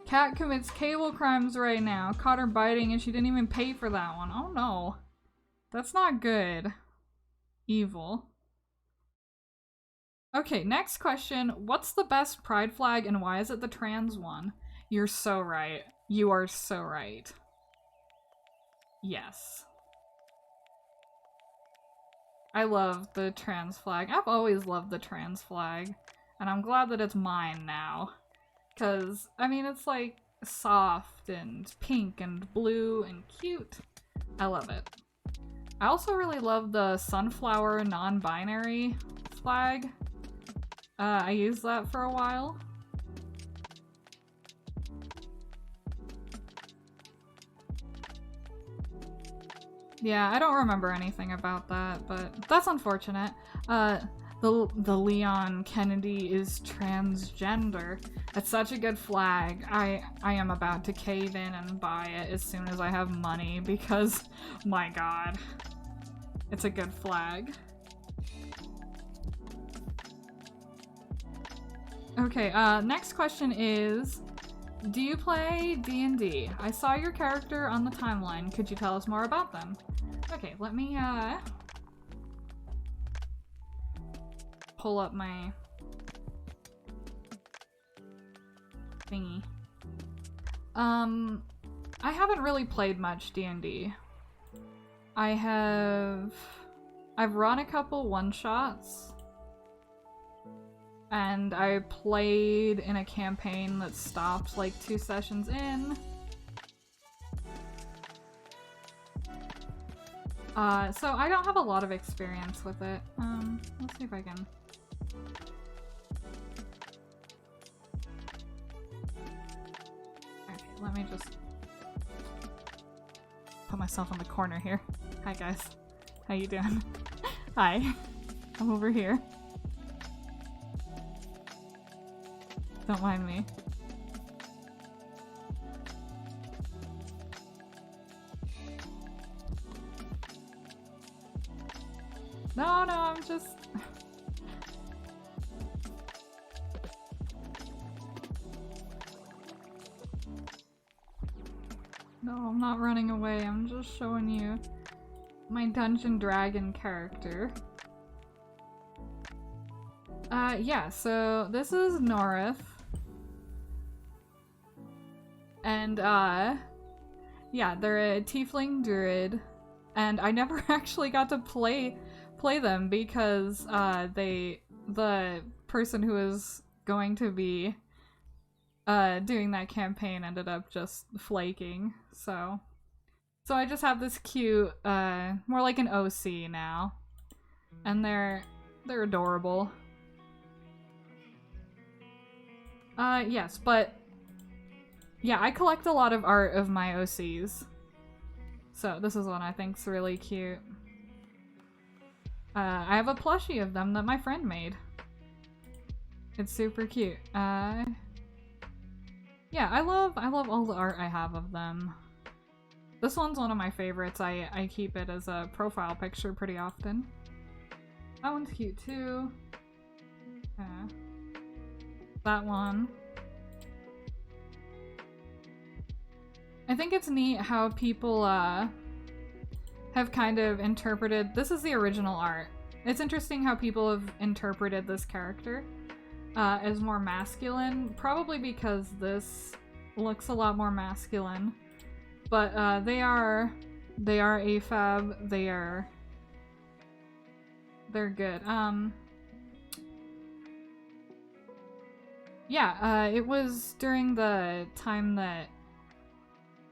Cat commits cable crimes right now. Caught her biting and she didn't even pay for that one. Oh no. That's not good. Evil. Okay, next question. What's the best pride flag and why is it the trans one? You're so right. You are so right. Yes. I love the trans flag. I've always loved the trans flag. And I'm glad that it's mine now. Because, I mean, it's like soft and pink and blue and cute. I love it. I also really love the sunflower non-binary flag. I used that for a while. Yeah, I don't remember anything about that, but that's unfortunate. The Leon Kennedy is transgender. It's such a good flag. I am about to cave in and buy it as soon as I have money because, my god, it's a good flag. Okay, next question is, do you play D&D? I saw your character on the timeline. Could you tell us more about them? Okay, let me, pull up my thingy. I haven't really played much D&D. I've run a couple one-shots. And I played in a campaign that stopped like 2 sessions in. So I don't have a lot of experience with it. Let's see if I can... Okay, let me just put myself in the corner here. Hi guys. How you doing? Hi. I'm over here. Don't mind me. No, I'm just... No, I'm not running away. I'm just showing you my Dungeon Dragon character. Yeah, so this is Norith. And, yeah, they're a tiefling druid. And I never actually got to play them because, the person who was going to be, doing that campaign ended up just flaking, so I just have this cute, more like an OC now. And they're adorable. Yes, but yeah, I collect a lot of art of my OCs. So this is one I think's really cute. I have a plushie of them that my friend made. It's super cute. Yeah, I love all the art I have of them. This one's one of my favorites. I keep it as a profile picture pretty often. That one's cute too. That one. I think it's neat how people have kind of interpreted— this is the original art. It's interesting how people have interpreted this character as more masculine, probably because this looks a lot more masculine. But they are AFAB. They're good. Yeah, it was during the time that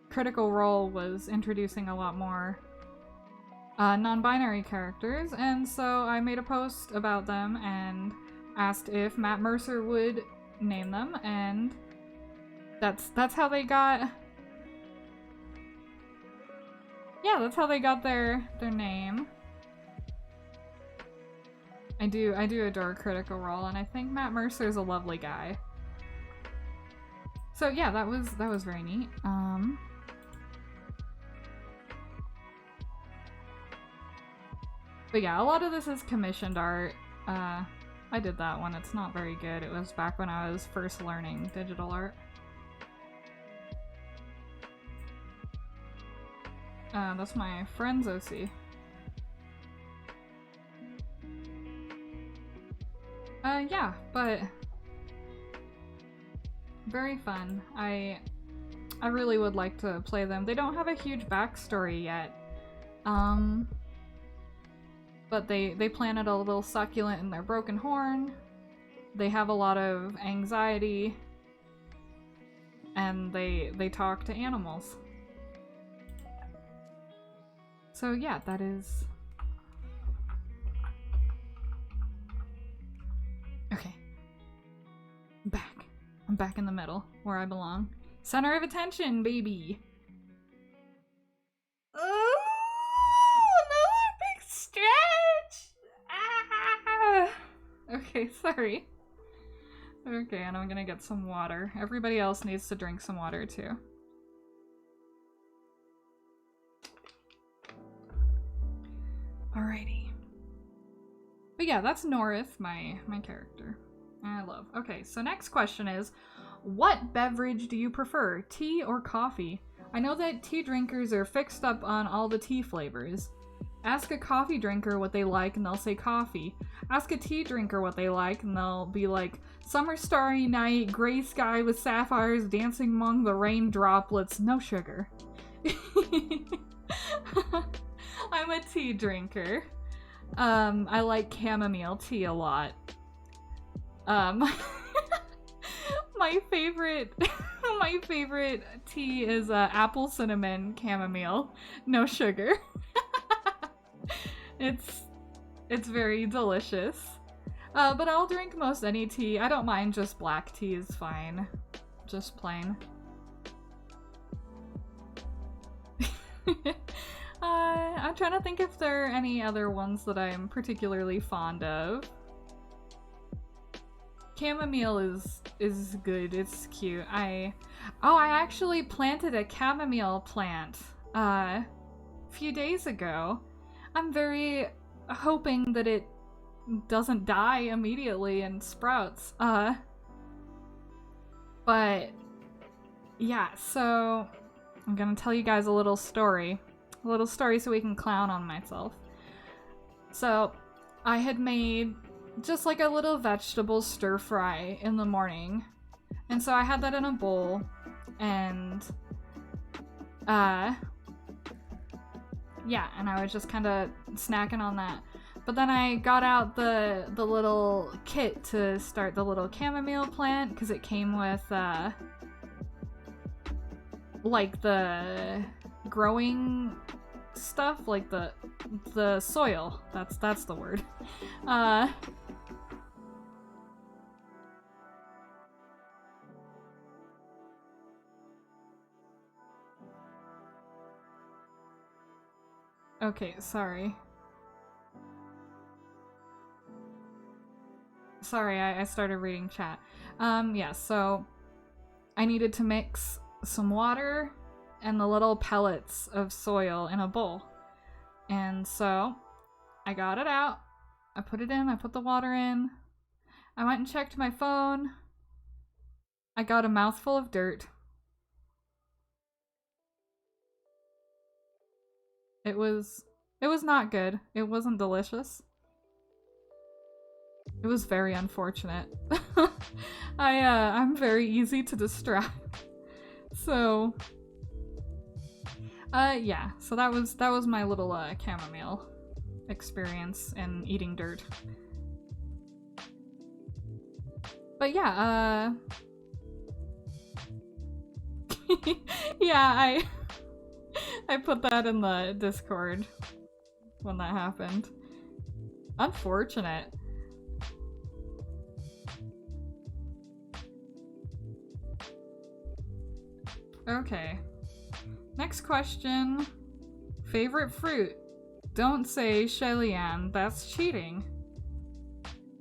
Critical Role was introducing a lot more non-binary characters, and so I made a post about them and asked if Matt Mercer would name them, and that's how they got— yeah, that's how they got their name. I do adore Critical Role, and I think Matt Mercer's a lovely guy. So yeah, that was very neat. But yeah, a lot of this is commissioned art. I did that one. It's not very good. It was back when I was first learning digital art. That's my friend's OC. Yeah, but very fun. I really would like to play them. They don't have a huge backstory yet. But they planted a little succulent in their broken horn. They have a lot of anxiety. And they talk to animals. So yeah, that is... okay. I'm back in the middle, where I belong. Center of attention, baby! Oh, another big stretch! Ah! Okay, sorry. Okay, and I'm gonna get some water. Everybody else needs to drink some water, too. Alrighty. But yeah, that's Norith, my character. I love. Okay, so next question is, what beverage do you prefer, tea or coffee? I know that tea drinkers are fixed up on all the tea flavors. Ask a coffee drinker what they like and they'll say coffee. Ask a tea drinker what they like and they'll be like, summer starry night, gray sky with sapphires dancing among the rain droplets, no sugar. I'm a tea drinker. I like chamomile tea a lot. My favorite tea is apple cinnamon chamomile, no sugar. It's very delicious. But I'll drink most any tea. I don't mind, just black tea is fine. Just plain. I trying to think if there are any other ones that I'm particularly fond of. Chamomile is good. It's cute. I actually planted a chamomile plant a few days ago. I'm very hoping that it doesn't die immediately and sprouts. But yeah, so I'm gonna tell you guys a little story so we can clown on myself. So I had made just like a little vegetable stir fry in the morning, and so I had that in a bowl, and yeah, and I was just kind of snacking on that. But then I got out the little kit to start the little chamomile plant, because it came with like the growing stuff, like the soil. That's the word. Okay, sorry. Sorry, I started reading chat. Yeah, so I needed to mix some water and the little pellets of soil in a bowl. And so I got it out, I put it in, I put the water in, I went and checked my phone, I got a mouthful of dirt. It was not good. It wasn't delicious. It was very unfortunate. I'm very easy to distract. So yeah, so that was my little chamomile experience in eating dirt. But yeah, yeah, I put that in the Discord when that happened. Unfortunate. Okay. Next question. Favorite fruit? Don't say Shellyanne, that's cheating.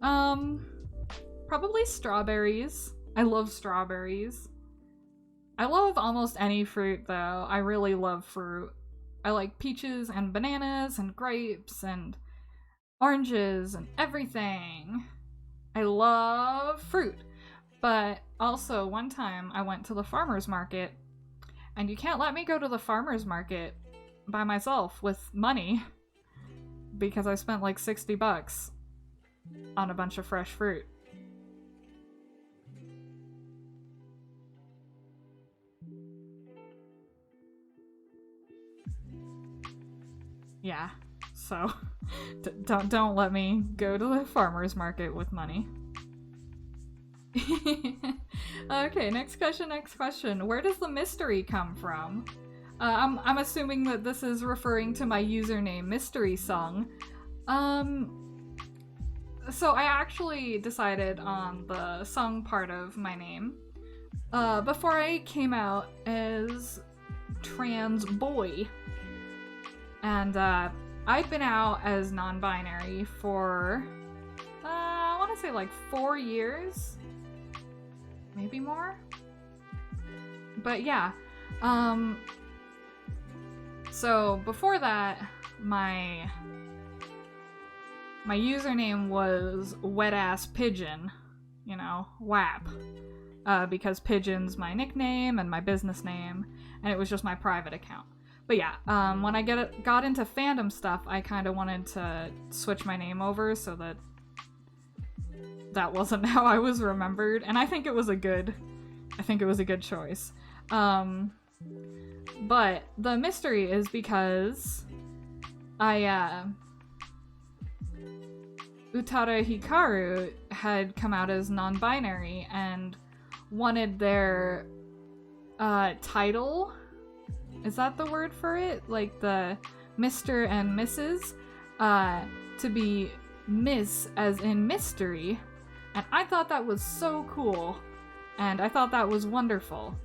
Probably strawberries. I love strawberries. I love almost any fruit, though. I really love fruit. I like peaches and bananas and grapes and oranges and everything. I love fruit. But also, one time I went to the farmer's market, and you can't let me go to the farmer's market by myself with money, because I spent like $60 on a bunch of fresh fruit. Yeah, so don't let me go to the farmer's market with money. Okay, next question. Where does the mystery come from? I'm assuming that this is referring to my username, Mystery Song. So I actually decided on the song part of my name before I came out as trans boy. And I've been out as non-binary for, I want to say like 4 years? Maybe more? But yeah, so before that, my username was Wet Ass Pigeon, you know, WAP, because Pigeon's my nickname and my business name, and it was just my private account. But yeah, when I got into fandom stuff, I kind of wanted to switch my name over so that wasn't how I was remembered, and I think it was a good choice. But the mystery is because Utada Hikaru had come out as non-binary and wanted their title, is that the word for it? Like the Mr. and Mrs. To be Miss as in mystery. And I thought that was so cool. And I thought that was wonderful.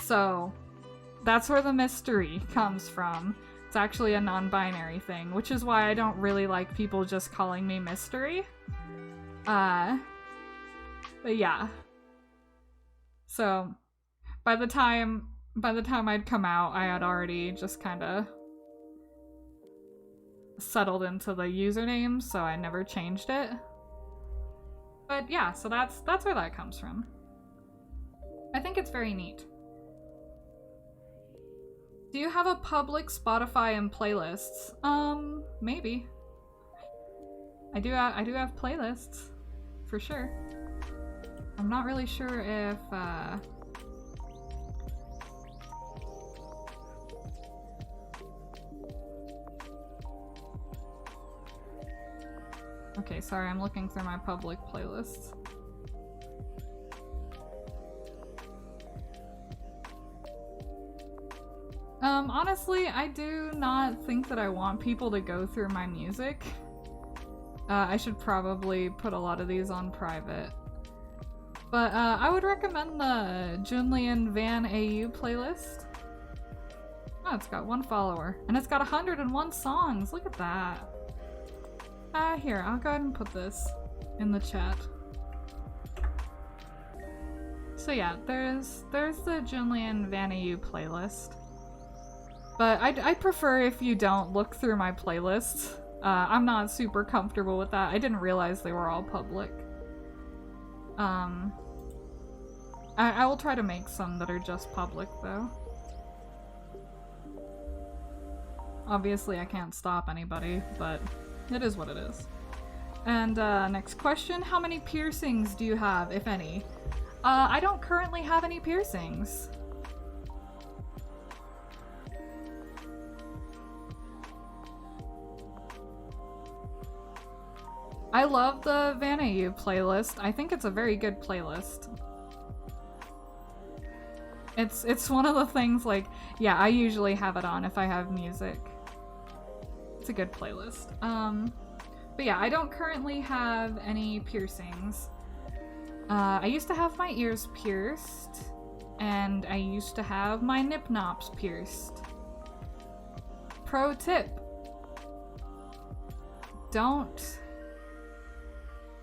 So that's where the mystery comes from. It's actually a non-binary thing, which is why I don't really like people just calling me Mystery. But yeah. So, by the time I'd come out, I had already just kind of settled into the username, so I never changed it. But yeah, so that's where that comes from. I think it's very neat. Do you have a public Spotify and playlists? Maybe. I do have playlists, for sure. I'm not really sure if, okay, sorry, I'm looking through my public playlists. Honestly, I do not think that I want people to go through my music. I should probably put a lot of these on private. But, I would recommend the Junlian Van AU playlist. Oh, it's got 1 follower. And it's got 101 songs! Look at that! Here, I'll go ahead and put this in the chat. So yeah, there's the Junlian Van AU playlist. But I'd prefer if you don't look through my playlists. I'm not super comfortable with that. I didn't realize they were all public. I will try to make some that are just public, though. Obviously, I can't stop anybody, but it is what it is. And, next question. How many piercings do you have, if any? I don't currently have any piercings. I love the Van AU playlist. I think it's a very good playlist. It's one of the things, like, yeah, I usually have it on if I have music. It's a good playlist. But yeah, I don't currently have any piercings. I used to have my ears pierced, and I used to have my nip-nops pierced. Pro tip.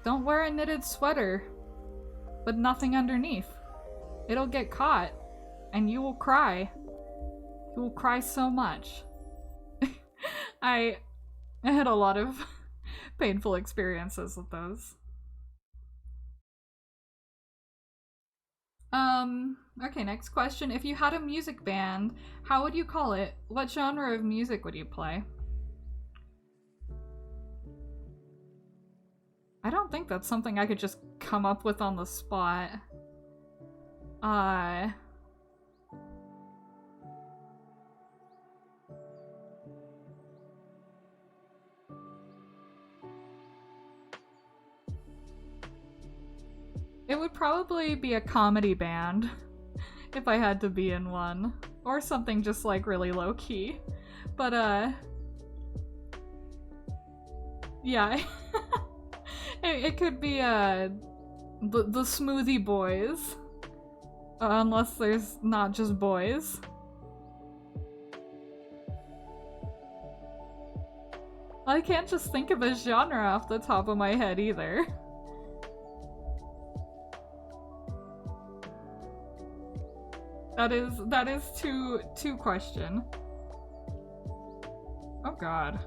Don't wear a knitted sweater with nothing underneath. It'll get caught, and you will cry. You will cry so much. I had a lot of painful experiences with those. Okay, next question. If you had a music band, how would you call it? What genre of music would you play? I don't think that's something I could just come up with on the spot. It would probably be a comedy band, if I had to be in one. Or something just, like, really low-key. But, yeah. It could be, the Smoothie Boys. Unless there's not just boys. I can't just think of a genre off the top of my head either. That is two question. Oh god.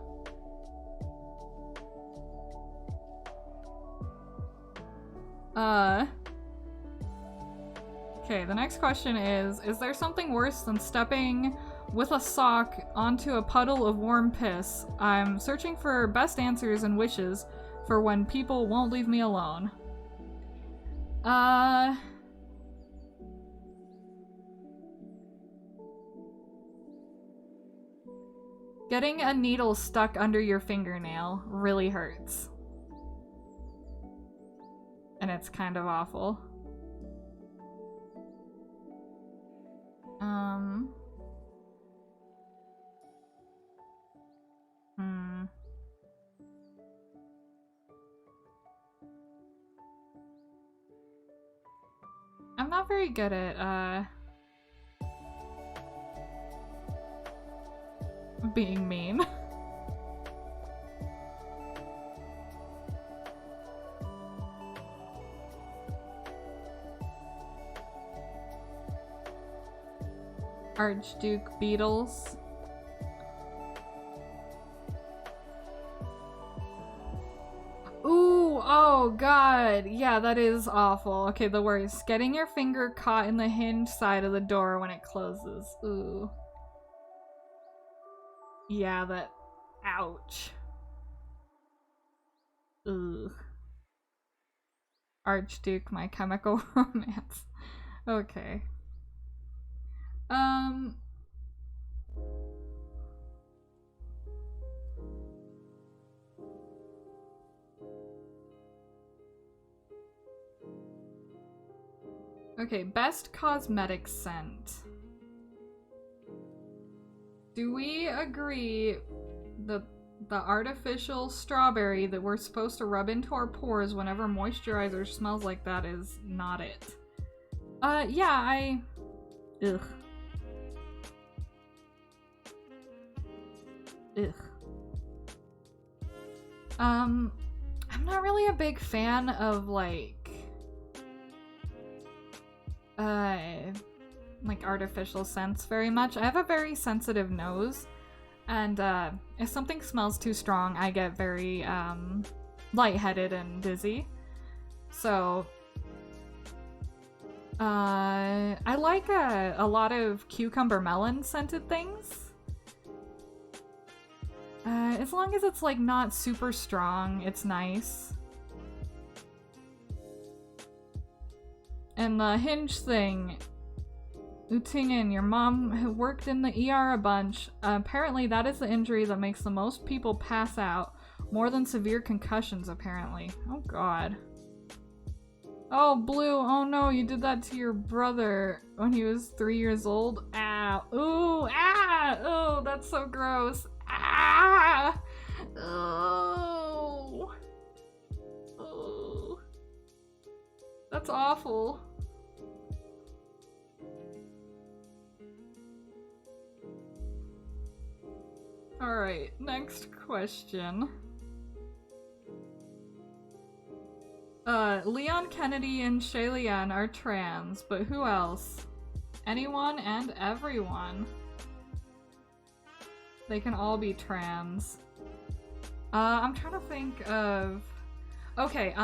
Okay, the next question is there something worse than stepping with a sock onto a puddle of warm piss? I'm searching for best answers and wishes for when people won't leave me alone. Getting a needle stuck under your fingernail really hurts. And it's kind of awful. I'm not very good at, being mean. Archduke Beatles. Ooh, oh god. Yeah, that is awful. Okay, the worst. Getting your finger caught in the hinge side of the door when it closes. Ooh. Yeah, that... Ouch. Ugh. Archduke, My Chemical Romance. Okay. Okay, best cosmetic scent. Do we agree the artificial strawberry that we're supposed to rub into our pores whenever moisturizer smells like that is not it? Yeah, ugh. Ugh. I'm not really a big fan of like artificial scents very much. I have a very sensitive nose, and if something smells too strong, I get very lightheaded and dizzy. So I like a lot of cucumber melon scented things. As long as it's like not super strong, it's nice. And the hinge thing, Utingen, your mom worked in the ER a bunch. Apparently that is the injury that makes the most people pass out. More than severe concussions, apparently. Oh god. Oh, Blue, oh no, you did that to your brother when he was 3 years old? Ow. Ooh, ah! Oh, that's so gross. Ah! Oh. Oh. That's awful. Alright, next question. Leon Kennedy and Shaylian are trans, but who else? Anyone and everyone. They can all be trans. I'm trying to think of... Okay,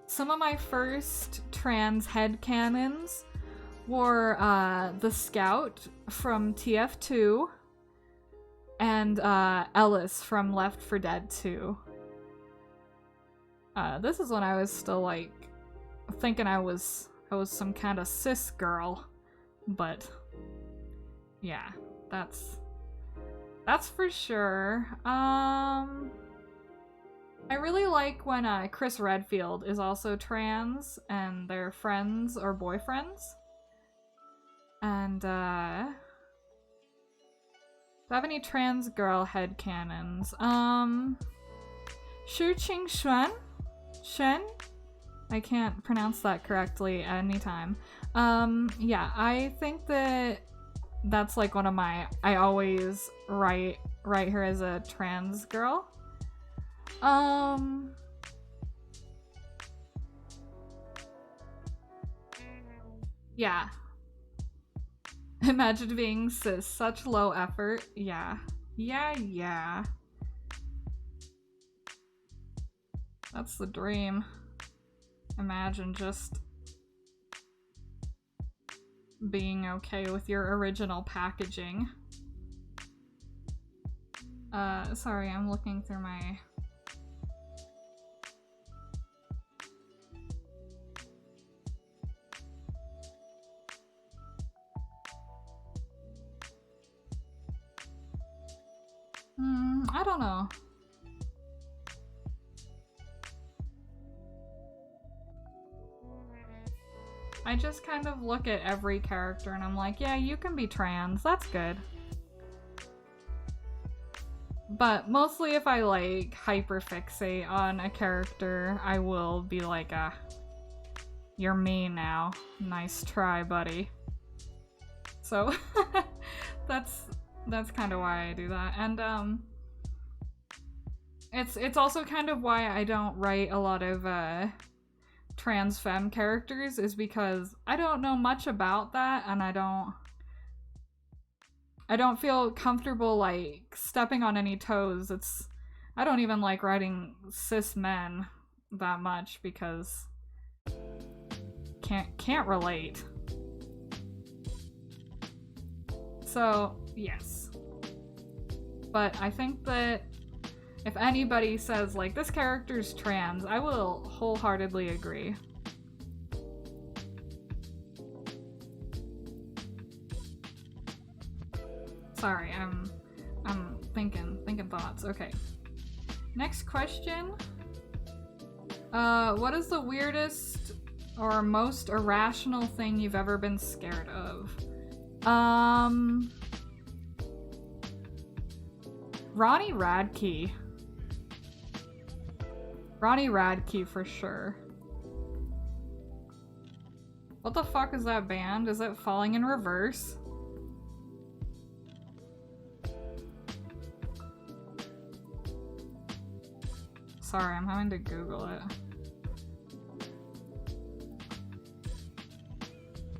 some of my first trans headcanons were the Scout from TF2 and Ellis from Left 4 Dead 2. This is when I was still like thinking I was some kind of cis girl, but yeah, that's for sure. I really like when Chris Redfield is also trans and they're friends or boyfriends. And do I have any trans girl headcanons? Shu Qing Xuan? Shen? I can't pronounce that correctly at any time. Yeah, I think that's like one of my... I always write her as a trans girl. Yeah. Imagine being cis, such low effort. Yeah. Yeah. That's the dream. Imagine just being okay with your original packaging. Sorry, I'm looking through my... I don't know. I just kind of look at every character and I'm like, yeah, you can be trans, that's good. But mostly if I like hyperfixate on a character, I will be like, you're me now. Nice try, buddy. So, that's kind of why I do that. And it's also kind of why I don't write a lot of trans femme characters, is because I don't know much about that, and I don't feel comfortable like stepping on any toes. I don't even like writing cis men that much because can't relate. So, yes. But I think that if anybody says, like, this character's trans, I will wholeheartedly agree. Sorry, I'm thinking thoughts. Okay. Next question. What is the weirdest or most irrational thing you've ever been scared of? Ronnie Radke. Ronnie Radke for sure. What the fuck is that band? Is it Falling in Reverse? Sorry, I'm having to Google it.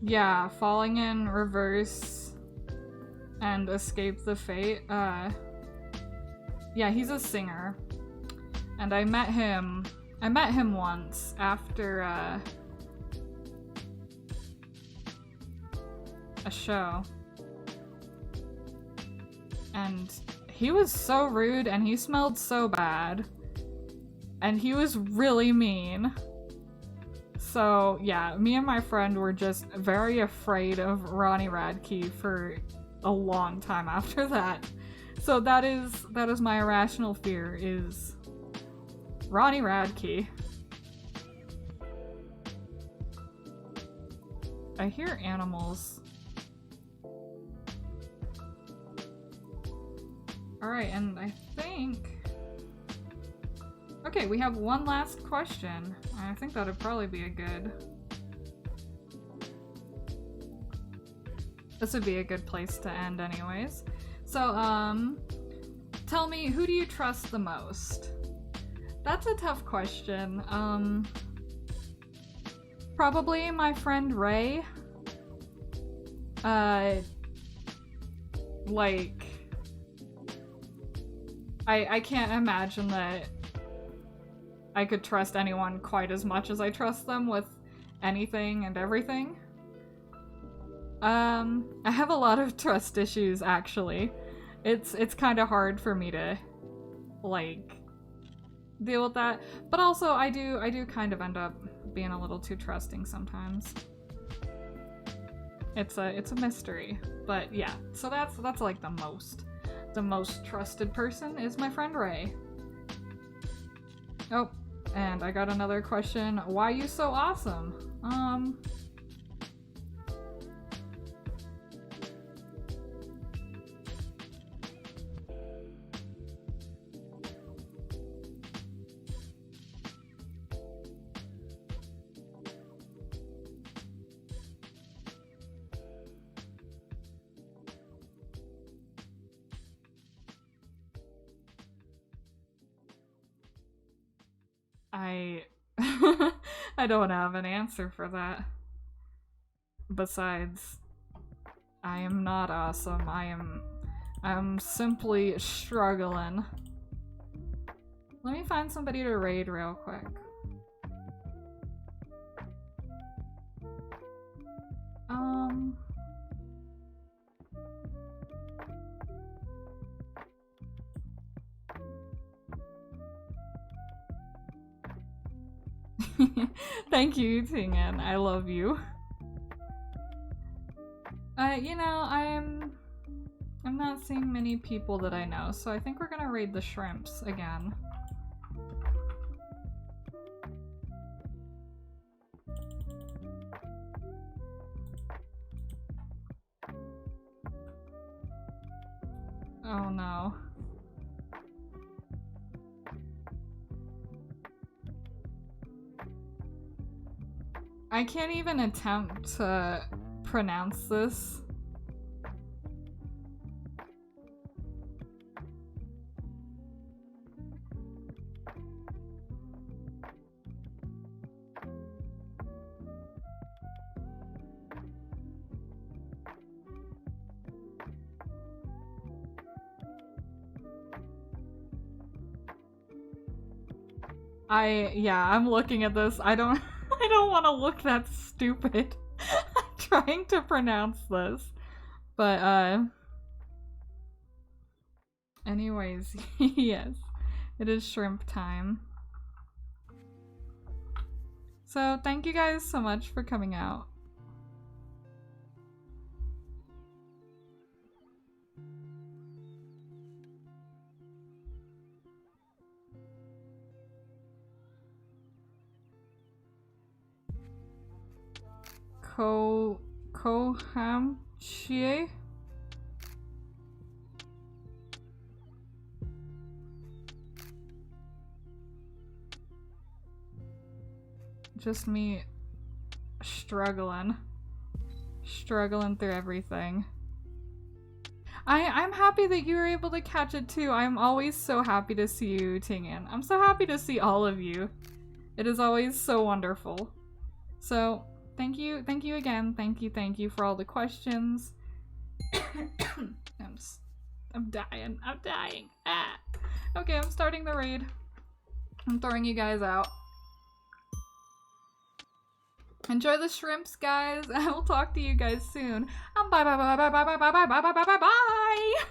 Yeah, Falling in Reverse and Escape the Fate. Yeah, he's a singer. And I met him once after a show. And he was so rude and he smelled so bad. And he was really mean. So yeah, me and my friend were just very afraid of Ronnie Radke for a long time after that. So that is my irrational fear, is Ronnie Radke. I hear animals. Alright, and I think... Okay, we have one last question. I think that'd probably be a good... This would be a good place to end anyways. So, tell me, who do you trust the most? That's a tough question. Probably my friend Ray. Like... I can't imagine that I could trust anyone quite as much as I trust them with anything and everything. I have a lot of trust issues, actually. It's kind of hard for me to, like, deal with that. But also, I do kind of end up being a little too trusting sometimes. It's a mystery. But yeah, so that's like the most trusted person is my friend Ray. Oh, and I got another question. Why you so awesome? I don't have an answer for that. Besides, I am not awesome. I'm simply struggling. Let me find somebody to raid real quick. Thank you, Tingen. I love you. You know, I'm not seeing many people that I know, so I think we're gonna raid the shrimps again. Oh no. I can't even attempt to pronounce this. I'm looking at this. I don't I don't want to look that stupid. I'm trying to pronounce this. But anyways, yes. It is shrimp time. So, thank you guys so much for coming out. Kohamchie? Just me struggling through everything. I'm happy that you were able to catch it too. I'm always so happy to see you, Tingin. I'm so happy to see all of you. It is always so wonderful. So, thank you again. Thank you for all the questions. I'm dying. Ah. Okay, I'm starting the raid. I'm throwing you guys out. Enjoy the shrimps, guys. I will talk to you guys soon. Bye bye bye bye bye bye bye bye bye bye bye bye bye.